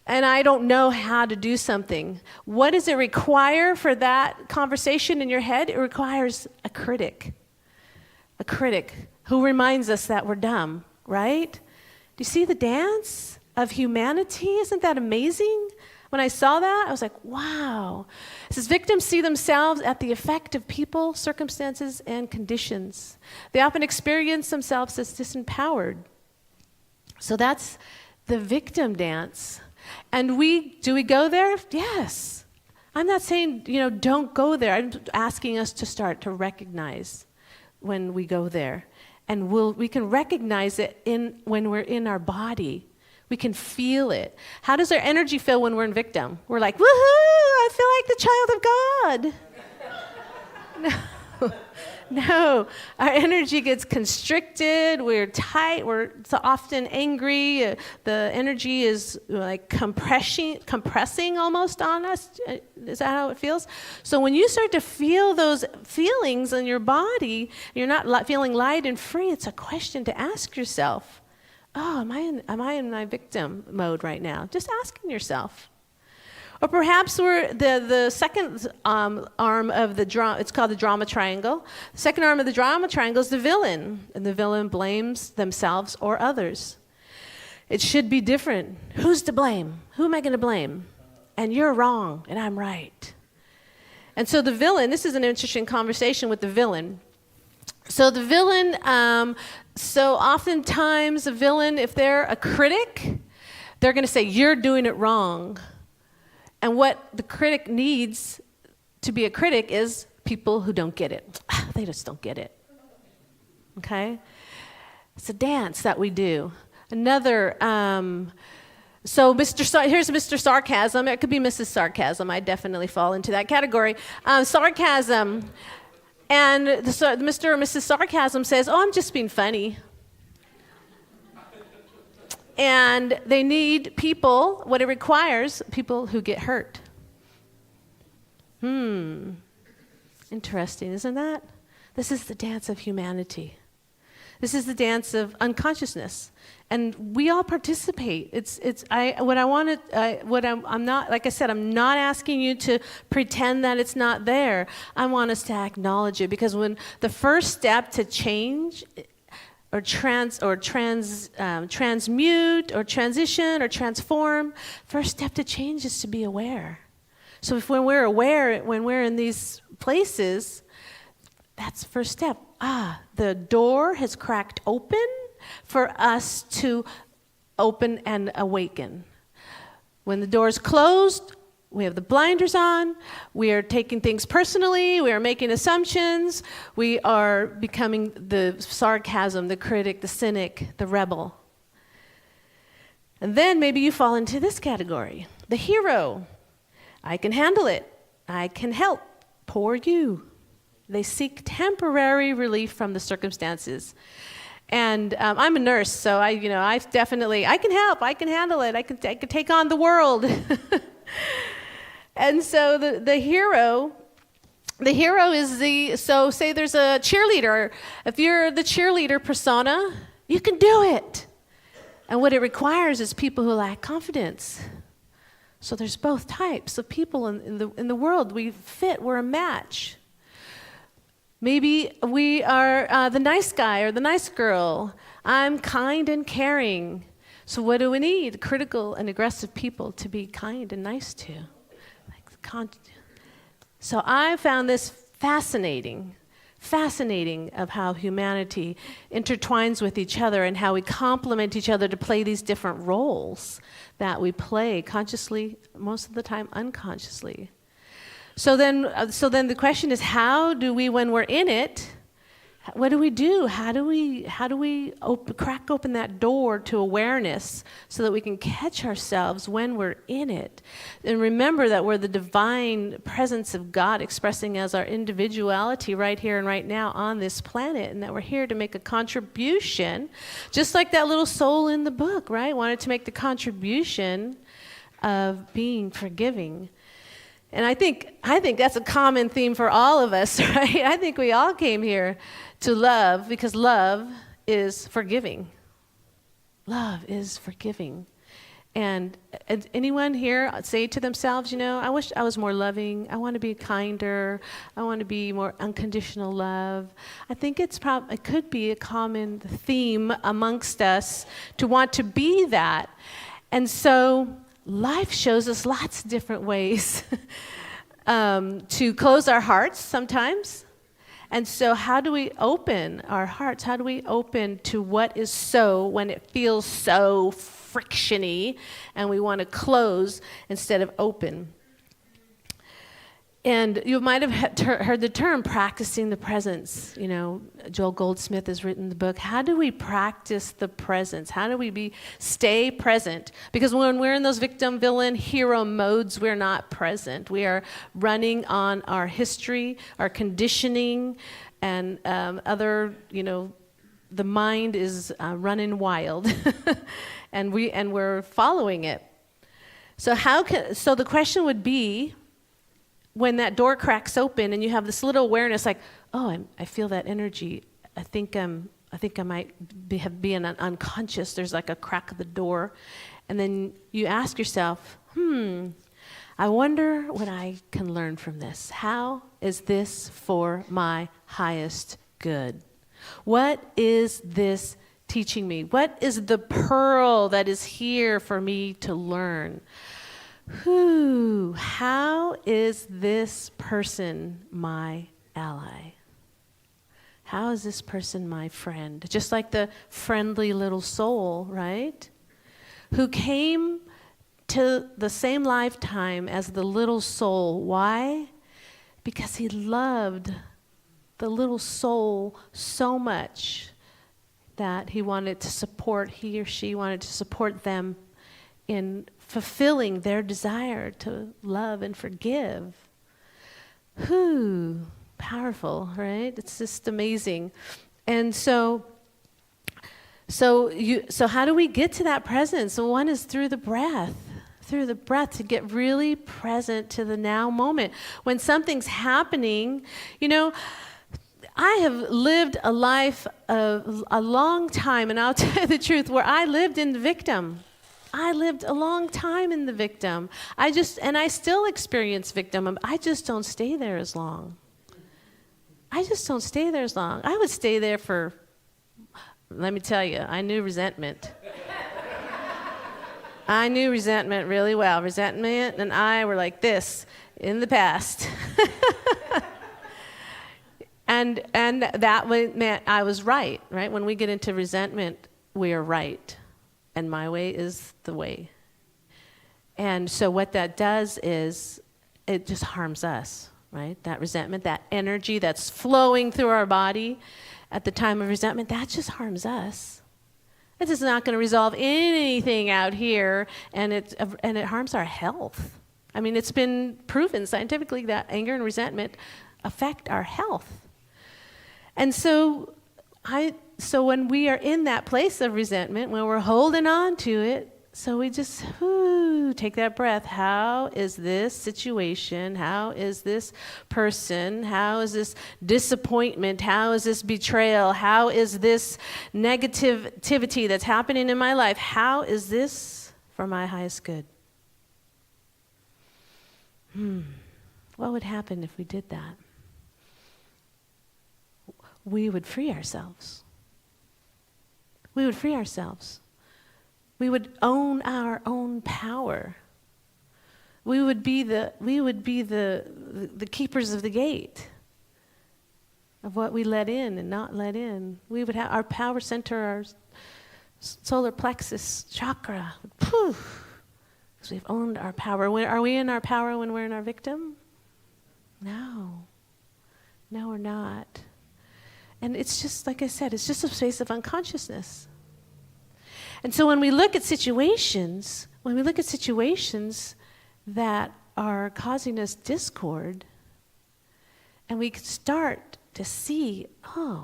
I don't know how to do something. What does it require for that conversation in your head? It requires a critic who reminds us that we're dumb, right? Do you see the dance of humanity? Isn't that amazing? When I saw that, I was like, wow. It says, victims see themselves at the effect of people, circumstances, and conditions. They often experience themselves as disempowered. So that's the victim dance. And do we go there? Yes. I'm not saying, don't go there. I'm asking us to start to recognize when we go there. And we can recognize it when we're in our body. We can feel it. How does our energy feel when we're in victim? We're like, woohoo, I feel like the child of God. No, our energy gets constricted. We're tight. We're so often angry. The energy is like compressing almost on us. Is that how it feels? So when you start to feel those feelings in your body, you're not feeling light and free. It's a question to ask yourself. Oh, am I in my victim mode right now? Just asking yourself. Or perhaps we're the second arm of the drama. It's called the drama triangle. The second arm of the drama triangle is the villain, and the villain blames themselves or others. It should be different. Who's to blame? Who am I going to blame? And you're wrong, and I'm right. And so the villain. This is an interesting conversation with the villain. So the villain. So oftentimes the villain, if they're a critic, they're going to say you're doing it wrong. And what the critic needs to be a critic is people who don't get it. They just don't get it. Okay? It's a dance that we do. Another, so here's Mr. Sarcasm. It could be Mrs. Sarcasm. I definitely fall into that category. Sarcasm. And Mr. or Mrs. Sarcasm says, oh, I'm just being funny. And they need people, what it requires, people who get hurt. Interesting, isn't that? This is the dance of humanity. This is the dance of unconsciousness. And we all participate. I'm not, like I said, I'm not asking you to pretend that it's not there. I want us to acknowledge it, because when the first step to change or transmute or transition or transform, first step to change is to be aware. So if when we're aware, when we're in these places, that's the first step. The door has cracked open for us to open and awaken. When the door is closed, we have the blinders on, we are taking things personally, we are making assumptions, we are becoming the sarcasm, the critic, the cynic, the rebel. And then maybe you fall into this category, the hero. I can handle it, I can help, poor you. They seek temporary relief from the circumstances. And I'm a nurse, so I can help, I can handle it, I can take on the world. And so the hero is so say there's a cheerleader. If you're the cheerleader persona, you can do it. And what it requires is people who lack confidence. So there's both types of people in the world. We fit, we're a match. Maybe we are the nice guy or the nice girl. I'm kind and caring. So what do we need? Critical and aggressive people to be kind and nice to. So I found this fascinating of how humanity intertwines with each other and how we complement each other to play these different roles that we play consciously, most of the time unconsciously. So then the question is, how do we, when we're in it, what do we do? How do we crack open that door to awareness so that we can catch ourselves when we're in it? And remember that we're the divine presence of God expressing as our individuality right here and right now on this planet, and that we're here to make a contribution, just like that little soul in the book, right? Wanted to make the contribution of being forgiving. And I think that's a common theme for all of us, right? I think we all came here to love because love is forgiving. Love is forgiving. And anyone here say to themselves, I wish I was more loving. I want to be kinder. I want to be more unconditional love. I think it could be a common theme amongst us to want to be that. And so life shows us lots of different ways to close our hearts sometimes. And so how do we open our hearts? How do we open to what is so when it feels so friction-y and we want to close instead of open? And you might have heard the term practicing the presence. Joel Goldsmith has written the book. How do we practice the presence? How do we stay present? Because when we're in those victim, villain, hero modes, we're not present. We are running on our history, our conditioning, and the mind is running wild, and we're following it. So the question would be, when that door cracks open and you have this little awareness, like, I feel that energy. I think I might be an unconscious. There's like a crack of the door, and then you ask yourself, I wonder what I can learn from this. How is this for my highest good? What is this teaching me? What is the pearl that is here for me to learn? How is this person my ally? How is this person my friend? Just like the friendly little soul, right? Who came to the same lifetime as the little soul. Why? Because he loved the little soul so much that he or she wanted to support them in fulfilling their desire to love and forgive. Powerful, right? It's just amazing. And so how do we get to that presence? So one is through the breath to get really present to the now moment. When something's happening, I have lived a life of a long time, and I'll tell you the truth, where I lived in the victim. I lived a long time in the victim. And I still experience victim. I just don't stay there as long. I just don't stay there as long. I would stay there for, let me tell you, I knew resentment. I knew resentment really well. Resentment and I were like this in the past. And that meant I was right? When we get into resentment, we are right. And my way is the way. And so what that does is it just harms us, right? That resentment, that energy that's flowing through our body at the time of resentment, that just harms us. It is not going to resolve anything out here, and it harms our health. I mean, it's been proven scientifically that anger and resentment affect our health. And so when we are in that place of resentment, when we're holding on to it, so we just take that breath. How is this situation? How is this person? How is this disappointment? How is this betrayal? How is this negativity that's happening in my life? How is this for my highest good? What would happen if we did that? We would free ourselves. We would free ourselves. We would own our own power. We would be the keepers of the gate of what we let in and not let in. We would have our power center, our solar plexus chakra, poof, because we've owned our power. Are we in our power when we're in our victim? No. No, we're not. And it's just, like I said, it's just a space of unconsciousness. And so when we look at situations that are causing us discord, and we start to see,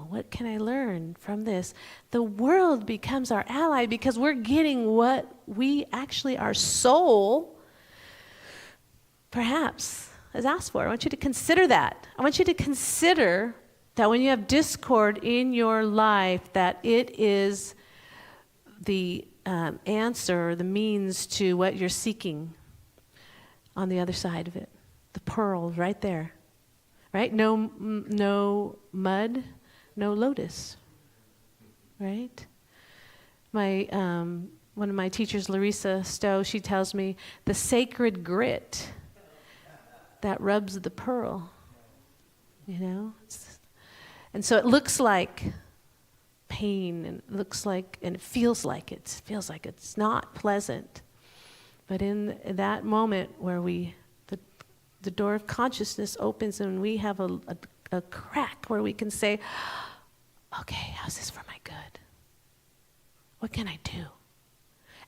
what can I learn from this? The world becomes our ally because we're getting what we actually, our soul, perhaps, has asked for. I want you to consider that. I want you to consider that when you have discord in your life, that it is the answer, the means to what you're seeking on the other side of it. The pearl right there, right? No mud, no lotus, right? One of my teachers, Larissa Stowe, she tells me the sacred grit that rubs the pearl, and so it looks like pain, and it feels like it's not pleasant. But in that moment where the door of consciousness opens and we have a crack where we can say, okay, how's this for my good? What can I do?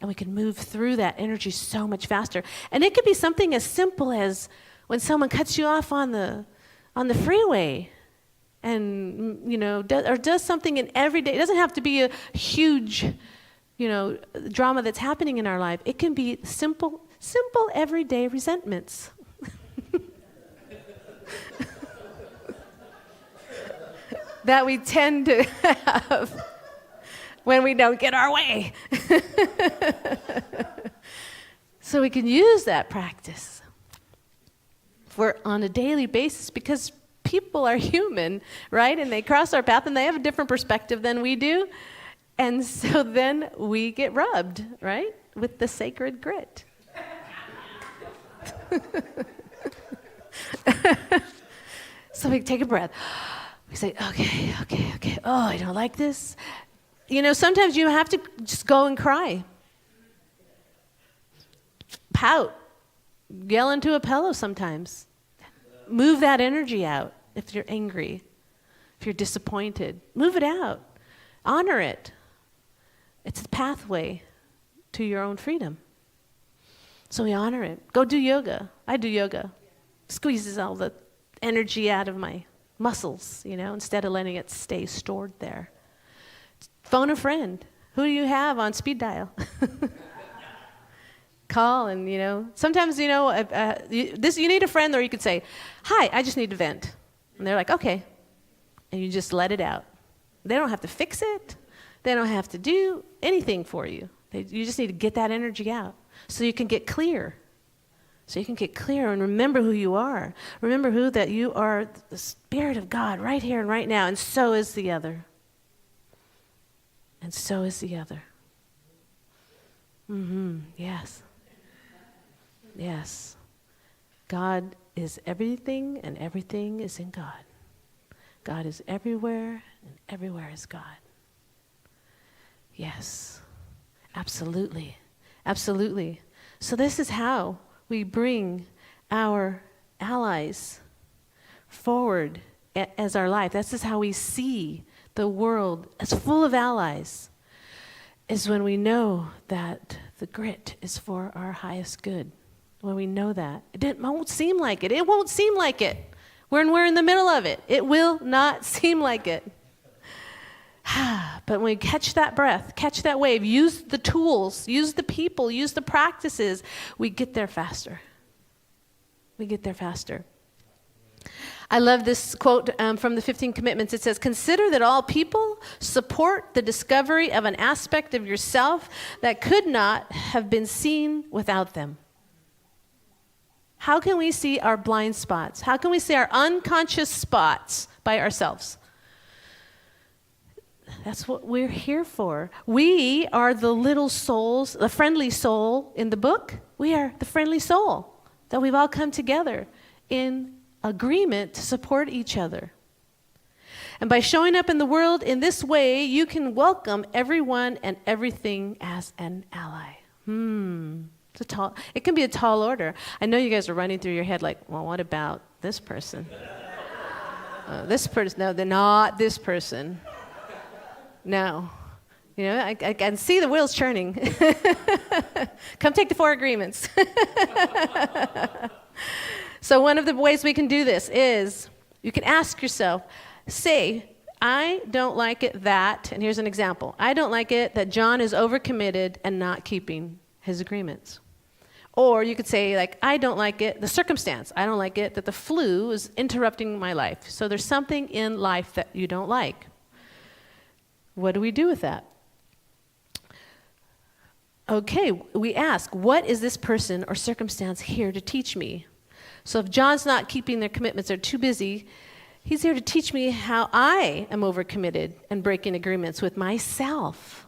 And we can move through that energy so much faster. And it could be something as simple as when someone cuts you off on the freeway, and does something in everyday. It doesn't have to be a huge, drama that's happening in our life. It can be simple everyday resentments. That we tend to have when we don't get our way. So we can use that practice on a daily basis, because people are human, right? And they cross our path and they have a different perspective than we do. And so then we get rubbed, right? With the sacred grit. So we take a breath. We say, okay. Oh, I don't like this. Sometimes you have to just go and cry. Pout. Yell into a pillow sometimes. Move that energy out if you're angry, if you're disappointed. Move it out. Honor it. It's the pathway to your own freedom. So we honor it. Go do yoga. I do yoga. Squeezes all the energy out of my muscles, instead of letting it stay stored there. Phone a friend. Who do you have on speed dial? Call and, sometimes, you need a friend, or you could say, hi, I just need to vent. And they're like, okay, and you just let it out. They don't have to fix it. They don't have to do anything for you. You just need to get that energy out so you can get clear. So you can get clear and remember who you are. Remember that you are the Spirit of God right here and right now, and so is the other. And so is the other. Yes. Yes. God is everything, and everything is in God. God is everywhere, and everywhere is God. Yes. Absolutely. Absolutely. So this is how we bring our allies forward as our life. This is how we see the world as full of allies, is when we know that the grit is for our highest good. When we know that. It won't seem like it. It won't seem like it. When we're in the middle of it, it will not seem like it. But when we catch that breath, catch that wave, use the tools, use the people, use the practices, we get there faster. We get there faster. I love this quote from the 15 Commitments. It says, "Consider that all people support the discovery of an aspect of yourself that could not have been seen without them." How can we see our blind spots? How can we see our unconscious spots by ourselves? That's what we're here for. We are the little souls, the friendly soul in the book. We are the friendly soul that we've all come together in agreement to support each other. And by showing up in the world in this way, you can welcome everyone and everything as an ally. It can be a tall order. I know you guys are running through your head like, well, what about this person? This person? No, they're not this person. No. You know, I can see the wheels churning. Come take the 4 agreements. So one of the ways we can do this is you can ask yourself, say, I don't like it that, and here's an example. I don't like it that John is overcommitted and not keeping his agreements. Or you could say, like, I don't like it, the circumstance. I don't like it that the flu is interrupting my life. So there's something in life that you don't like. What do we do with that? Okay, we ask, what is this person or circumstance here to teach me? So if John's not keeping their commitments, they're too busy, he's here to teach me how I am overcommitted and breaking agreements with myself.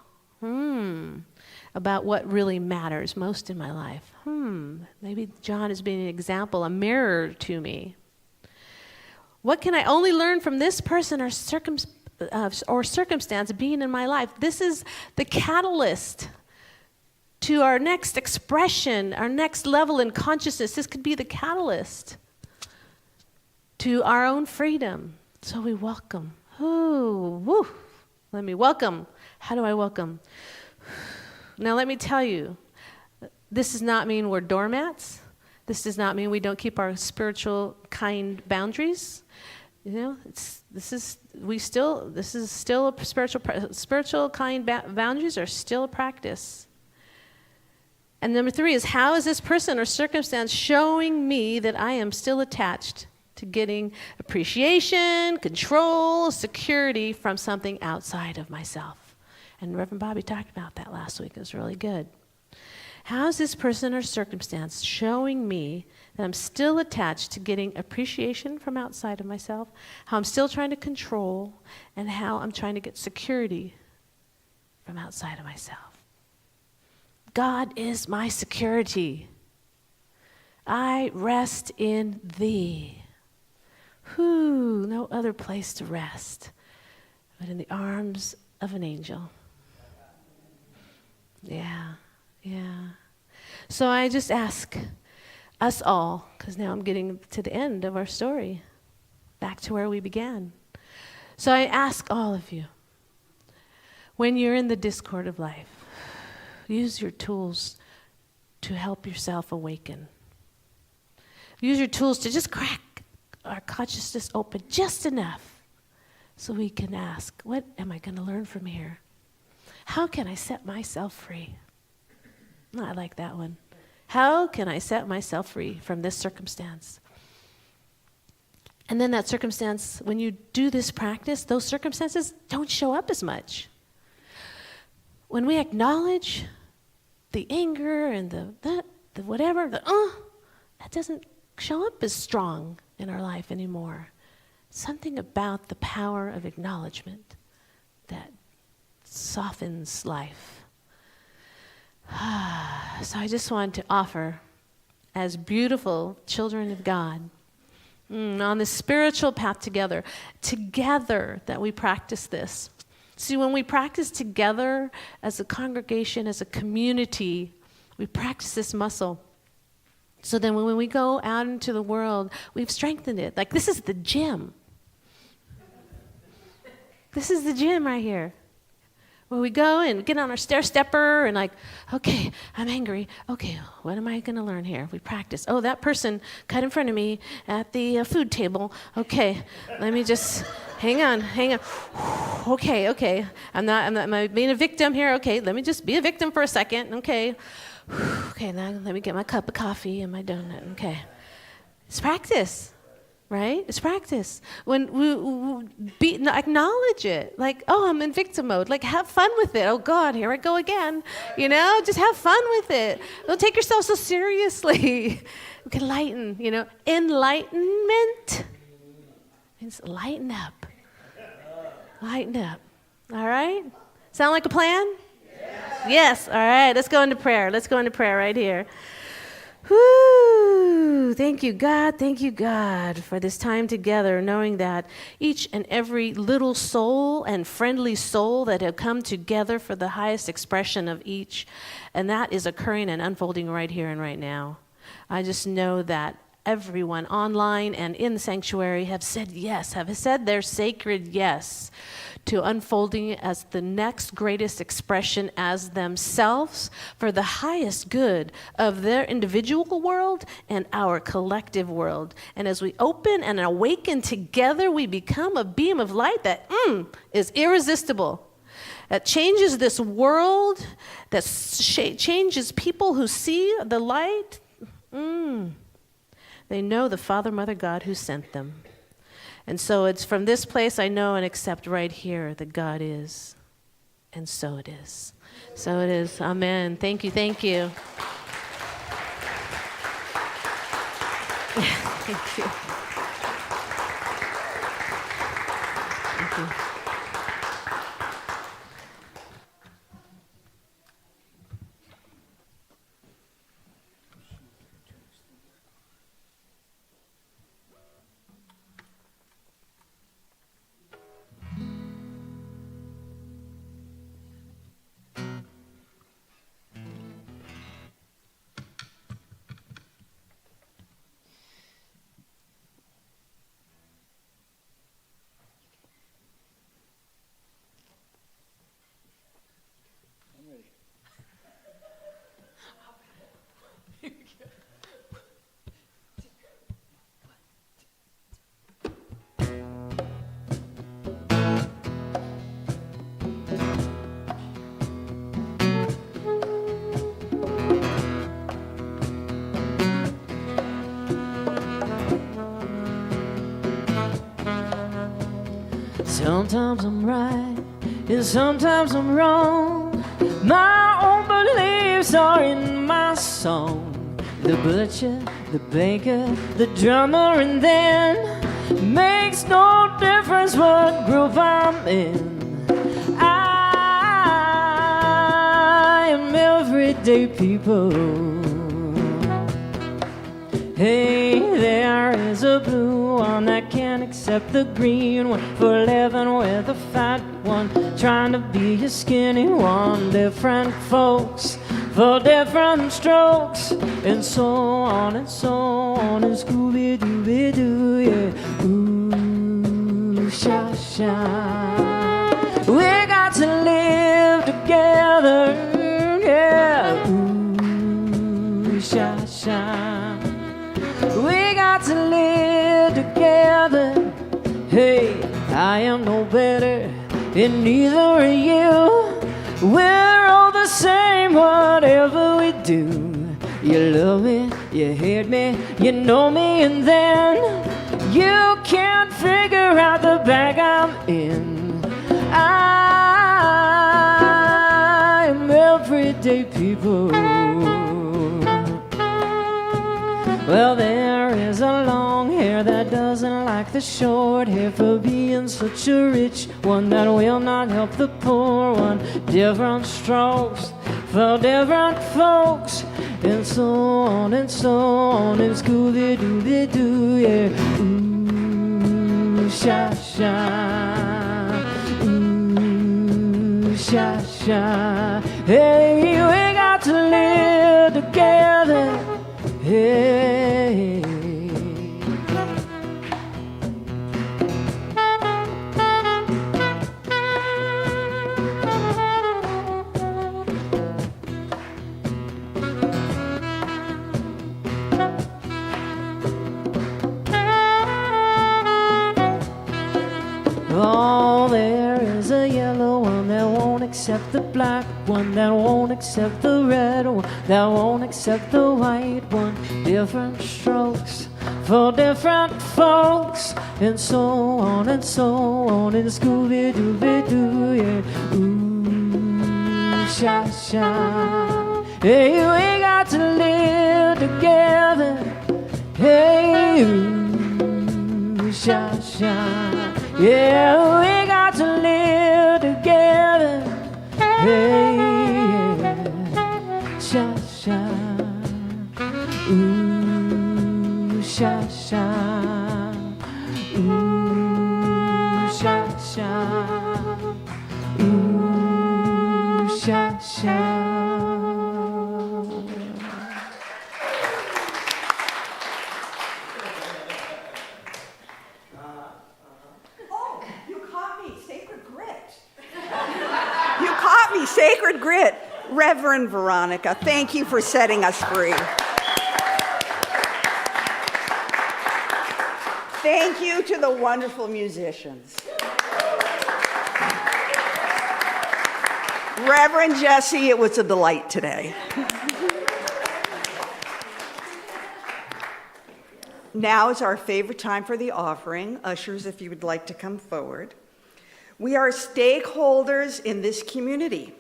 About what really matters most in my life. Maybe John is being an example, a mirror to me. What can I only learn from this person or circumstance being in my life? This is the catalyst to our next expression, our next level in consciousness. This could be the catalyst to our own freedom. So we welcome. Let me welcome. How do I welcome? Now let me tell you, this does not mean we're doormats. This does not mean we don't keep our spiritual kind boundaries. You know, this is still a spiritual kind boundaries are still a practice. And number 3 is, how is this person or circumstance showing me that I am still attached to getting appreciation, control, security from something outside of myself? And Reverend Bobby talked about that last week. It was really good. How is this person or circumstance showing me that I'm still attached to getting appreciation from outside of myself, how I'm still trying to control, and how I'm trying to get security from outside of myself? God is my security. I rest in thee. No other place to rest but in the arms of an angel. Yeah. So I just ask us all, because now I'm getting to the end of our story, back to where we began. So I ask all of you, when you're in the discord of life, use your tools to help yourself awaken. Use your tools to just crack our consciousness open just enough so we can ask, what am I going to learn from here? How can I set myself free? I like that one. How can I set myself free from this circumstance? And then that circumstance, when you do this practice, those circumstances don't show up as much. When we acknowledge the anger and the whatever, that doesn't show up as strong in our life anymore. Something about the power of acknowledgement that softens life. So I just want to offer, as beautiful children of God, on this spiritual path together, that we practice this. See, when we practice together as a congregation, as a community, we practice this muscle. So then when we go out into the world, we've strengthened it. Like, this is the gym. This is the gym right here. Where we go and get on our stair-stepper and like, okay, I'm angry. Okay, what am I going to learn here? We practice. Oh, that person cut in front of me at the food table. Okay, let me just hang on. Okay. I'm not being a victim here. Okay, let me just be a victim for a second. Okay, now let me get my cup of coffee and my donut. Okay, it's practice. Right? It's practice. When we acknowledge it, like, oh, I'm in victim mode. Like, have fun with it. Oh, God, here I go again. You know, just have fun with it. Don't take yourself so seriously. We can lighten, Enlightenment means lighten up. Lighten up. All right? Sound like a plan? Yes. All right. Let's go into prayer. Right here. Whoo! Thank you, God, for this time together, knowing that each and every little soul and friendly soul that have come together for the highest expression of each, and that is occurring and unfolding right here and right now. I just know that everyone online and in the sanctuary have said yes, have said their sacred yes to unfolding as the next greatest expression as themselves for the highest good of their individual world and our collective world. And as we open and awaken together, we become a beam of light that is irresistible, that changes this world, that changes people who see the light. They know the Father, Mother, God who sent them. And so it's from this place I know and accept right here that God is. And so it is. So it is. Amen. Thank you. Thank you. Thank you. Thank you. Sometimes I'm right, and sometimes I'm wrong. My own beliefs are in my song. The butcher, the baker, the drummer, and then makes no difference what group I'm in. I am everyday people. Hey, there is a blue one that can't accept the green one, for living with a fat one, trying to be a skinny one. Different folks for different strokes, and so on and so on, and Scooby-Dooby-Doo, yeah. Ooh, sha-sha. We got to live together, yeah. Ooh, sha-sha. We got to live together. Hey, I am no better, and neither are you. We're all the same, whatever we do. You love me, you hate me, you know me, and then You can't figure out the bag I'm in. I'm everyday people. Well, there is a long hair that doesn't like the short hair for being such a rich one that will not help the poor one. Different strokes for different folks, and so on and so on. And Scooby-Doo, yeah. Ooh, sha-sha. Ooh, sha-sha. Hey, we got to live together. Hey. Oh, there is a yellow one that won't accept the black one, that won't accept the red one, that won't accept the white one. Different strokes for different folks, and so on and so on. And Scooby-Dooby-Doo, yeah. Ooh, sha-sha. Hey, we got to live together. Hey, ooh, sha-sha. Yeah, we got to live together. Hey, yeah. Sha-sha. Ooh, sha-sha. Ooh, sha-sha. Ooh, sha-sha. Sacred Grit. Reverend Veronica, thank you for setting us free. Thank you to the wonderful musicians. Reverend Jesse, it was a delight today. Now is our favorite time for the offering. Ushers, if you would like to come forward. We are stakeholders in this community.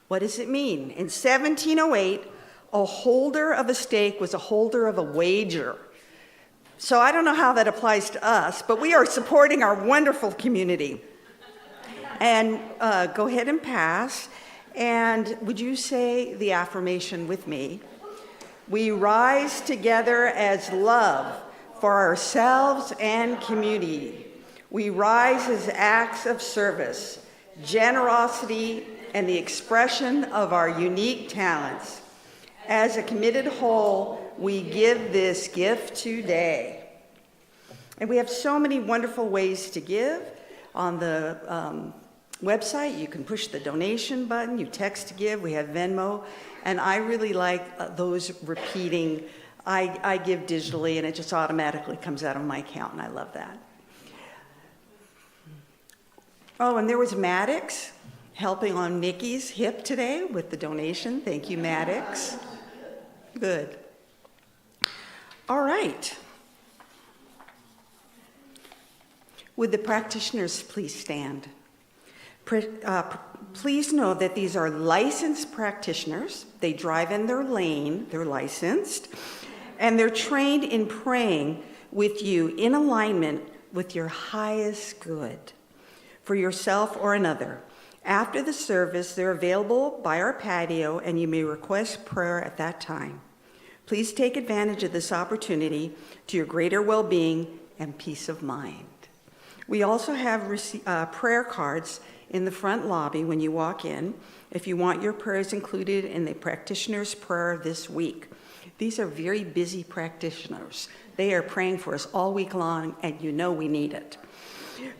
What does it mean? In 1708, a holder of a stake was a holder of a wager. So I don't know how that applies to us, but we are supporting our wonderful community. And go ahead and pass. And would you say the affirmation with me? We rise together as love for ourselves and community. We rise as acts of service, generosity, and the expression of our unique talents. As a committed whole, we give this gift today. And we have so many wonderful ways to give. On the website, you can push the donation button, you text to give, we have Venmo, and I really like those repeating. I give digitally, and it just automatically comes out of my account, and I love that. Oh, and there was Maddox helping on Nikki's hip today with the donation. Thank you, Maddox. Good. All right. Would the practitioners please stand? Please know that these are licensed practitioners. They drive in their lane, they're licensed, and they're trained in praying with you in alignment with your highest good for yourself or another. After the service, they're available by our patio, and you may request prayer at that time. Please take advantage of this opportunity to your greater well-being and peace of mind. We also have prayer cards in the front lobby when you walk in, if you want your prayers included in the practitioner's prayer this week. These are very busy practitioners. They are praying for us all week long, and you know we need it.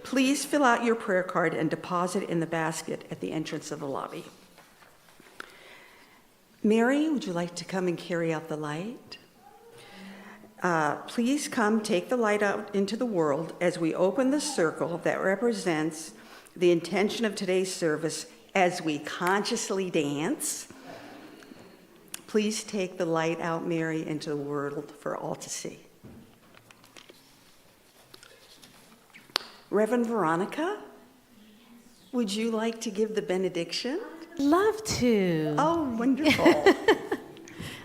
Please fill out your prayer card and deposit it in the basket at the entrance of the lobby. Mary, would you like to come and carry out the light? Please come take the light out into the world as we open the circle that represents the intention of today's service as we consciously dance. Please take the light out, Mary, into the world for all to see. Reverend Veronica, would you like to give the benediction? Love to. Oh, wonderful.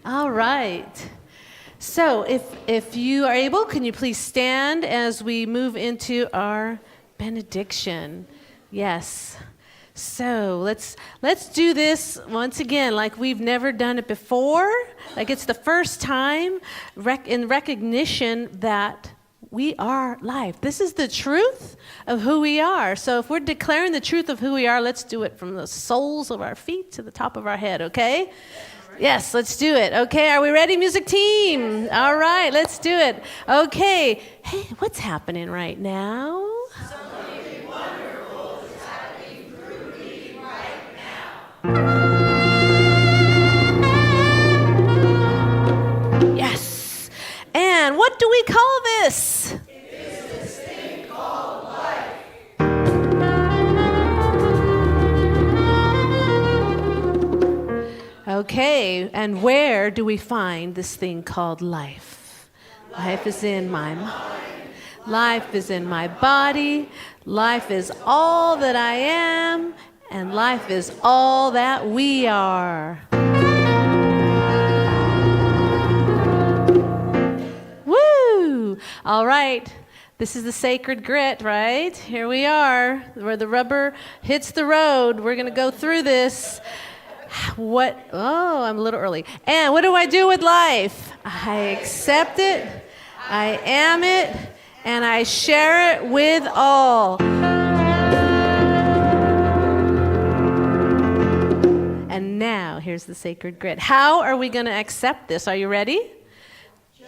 All right. So if you are able, can you please stand as we move into our benediction? Yes. So let's do this once again like we've never done it before. Like it's the first time in recognition that we are life. This is the truth of who we are. So if we're declaring the truth of who we are, let's do it from the soles of our feet to the top of our head, okay? Yes, let's do it. Okay, are we ready, music team? All right, let's do it. Okay. Hey, what's happening right now? Something wonderful is happening through me right now. Yes. And what do we call this? It is this thing called life. Okay, and where do we find this thing called life? Life is in my mind. Life is in my body. Life is all that I am, and life is all that we are. Woo! All right. This is the sacred grit, right? Here we are, where the rubber hits the road. We're going to go through this. Oh, I'm a little early. And what do I do with life? I accept it, I am it, and I share it with all. And now, here's the sacred grit. How are we going to accept this? Are you ready?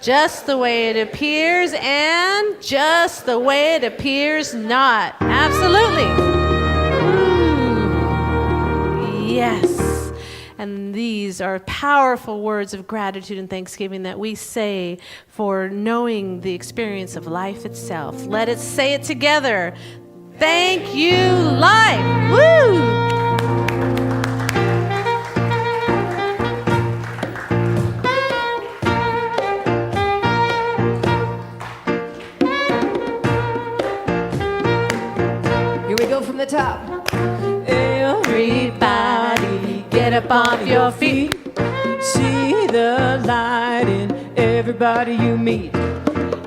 Just the way it appears and just the way it appears not. Absolutely. Ooh. Yes. And these are powerful words of gratitude and thanksgiving that we say for knowing the experience of life itself. Let us say it together. Thank you, life. Woo! Here we go from the top. Everybody get up off your feet. See the light in everybody you meet.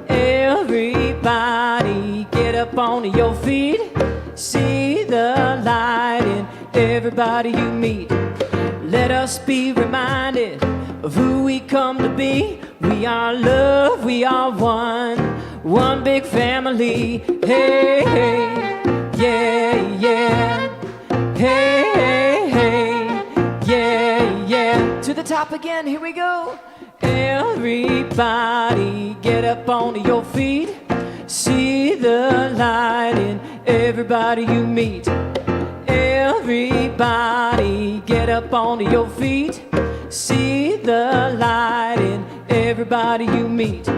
Everybody get up on your feet. See the light in everybody you meet. Let us be reminded of who we come to be. We are love, we are one big family. Hey, hey, yeah, yeah. Hey, hey, hey, yeah, yeah. To the top again, here we go. Everybody get up on your feet. See the light in everybody you meet. Everybody get up on your feet. See the light in everybody you meet.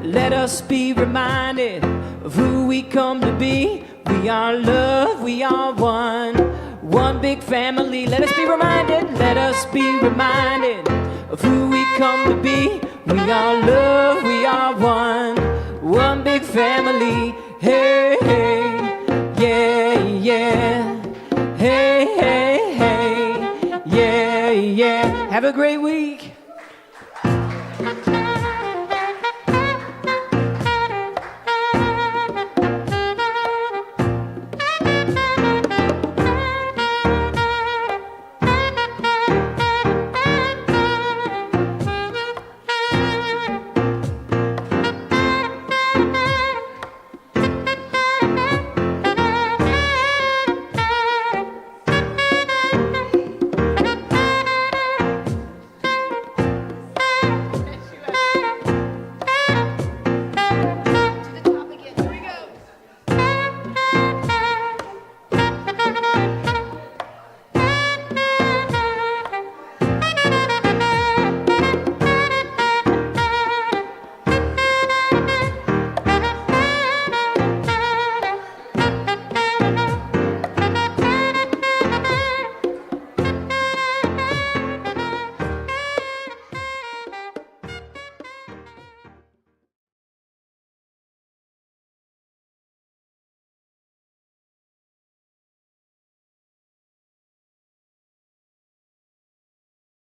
Let us be reminded of who we come to be. We are love, we are one big family. Let us be reminded, let us be reminded of who we come to be. We are love, we are one big family. Hey, hey, yeah, yeah. Hey, hey, hey, yeah, yeah. Have a great week.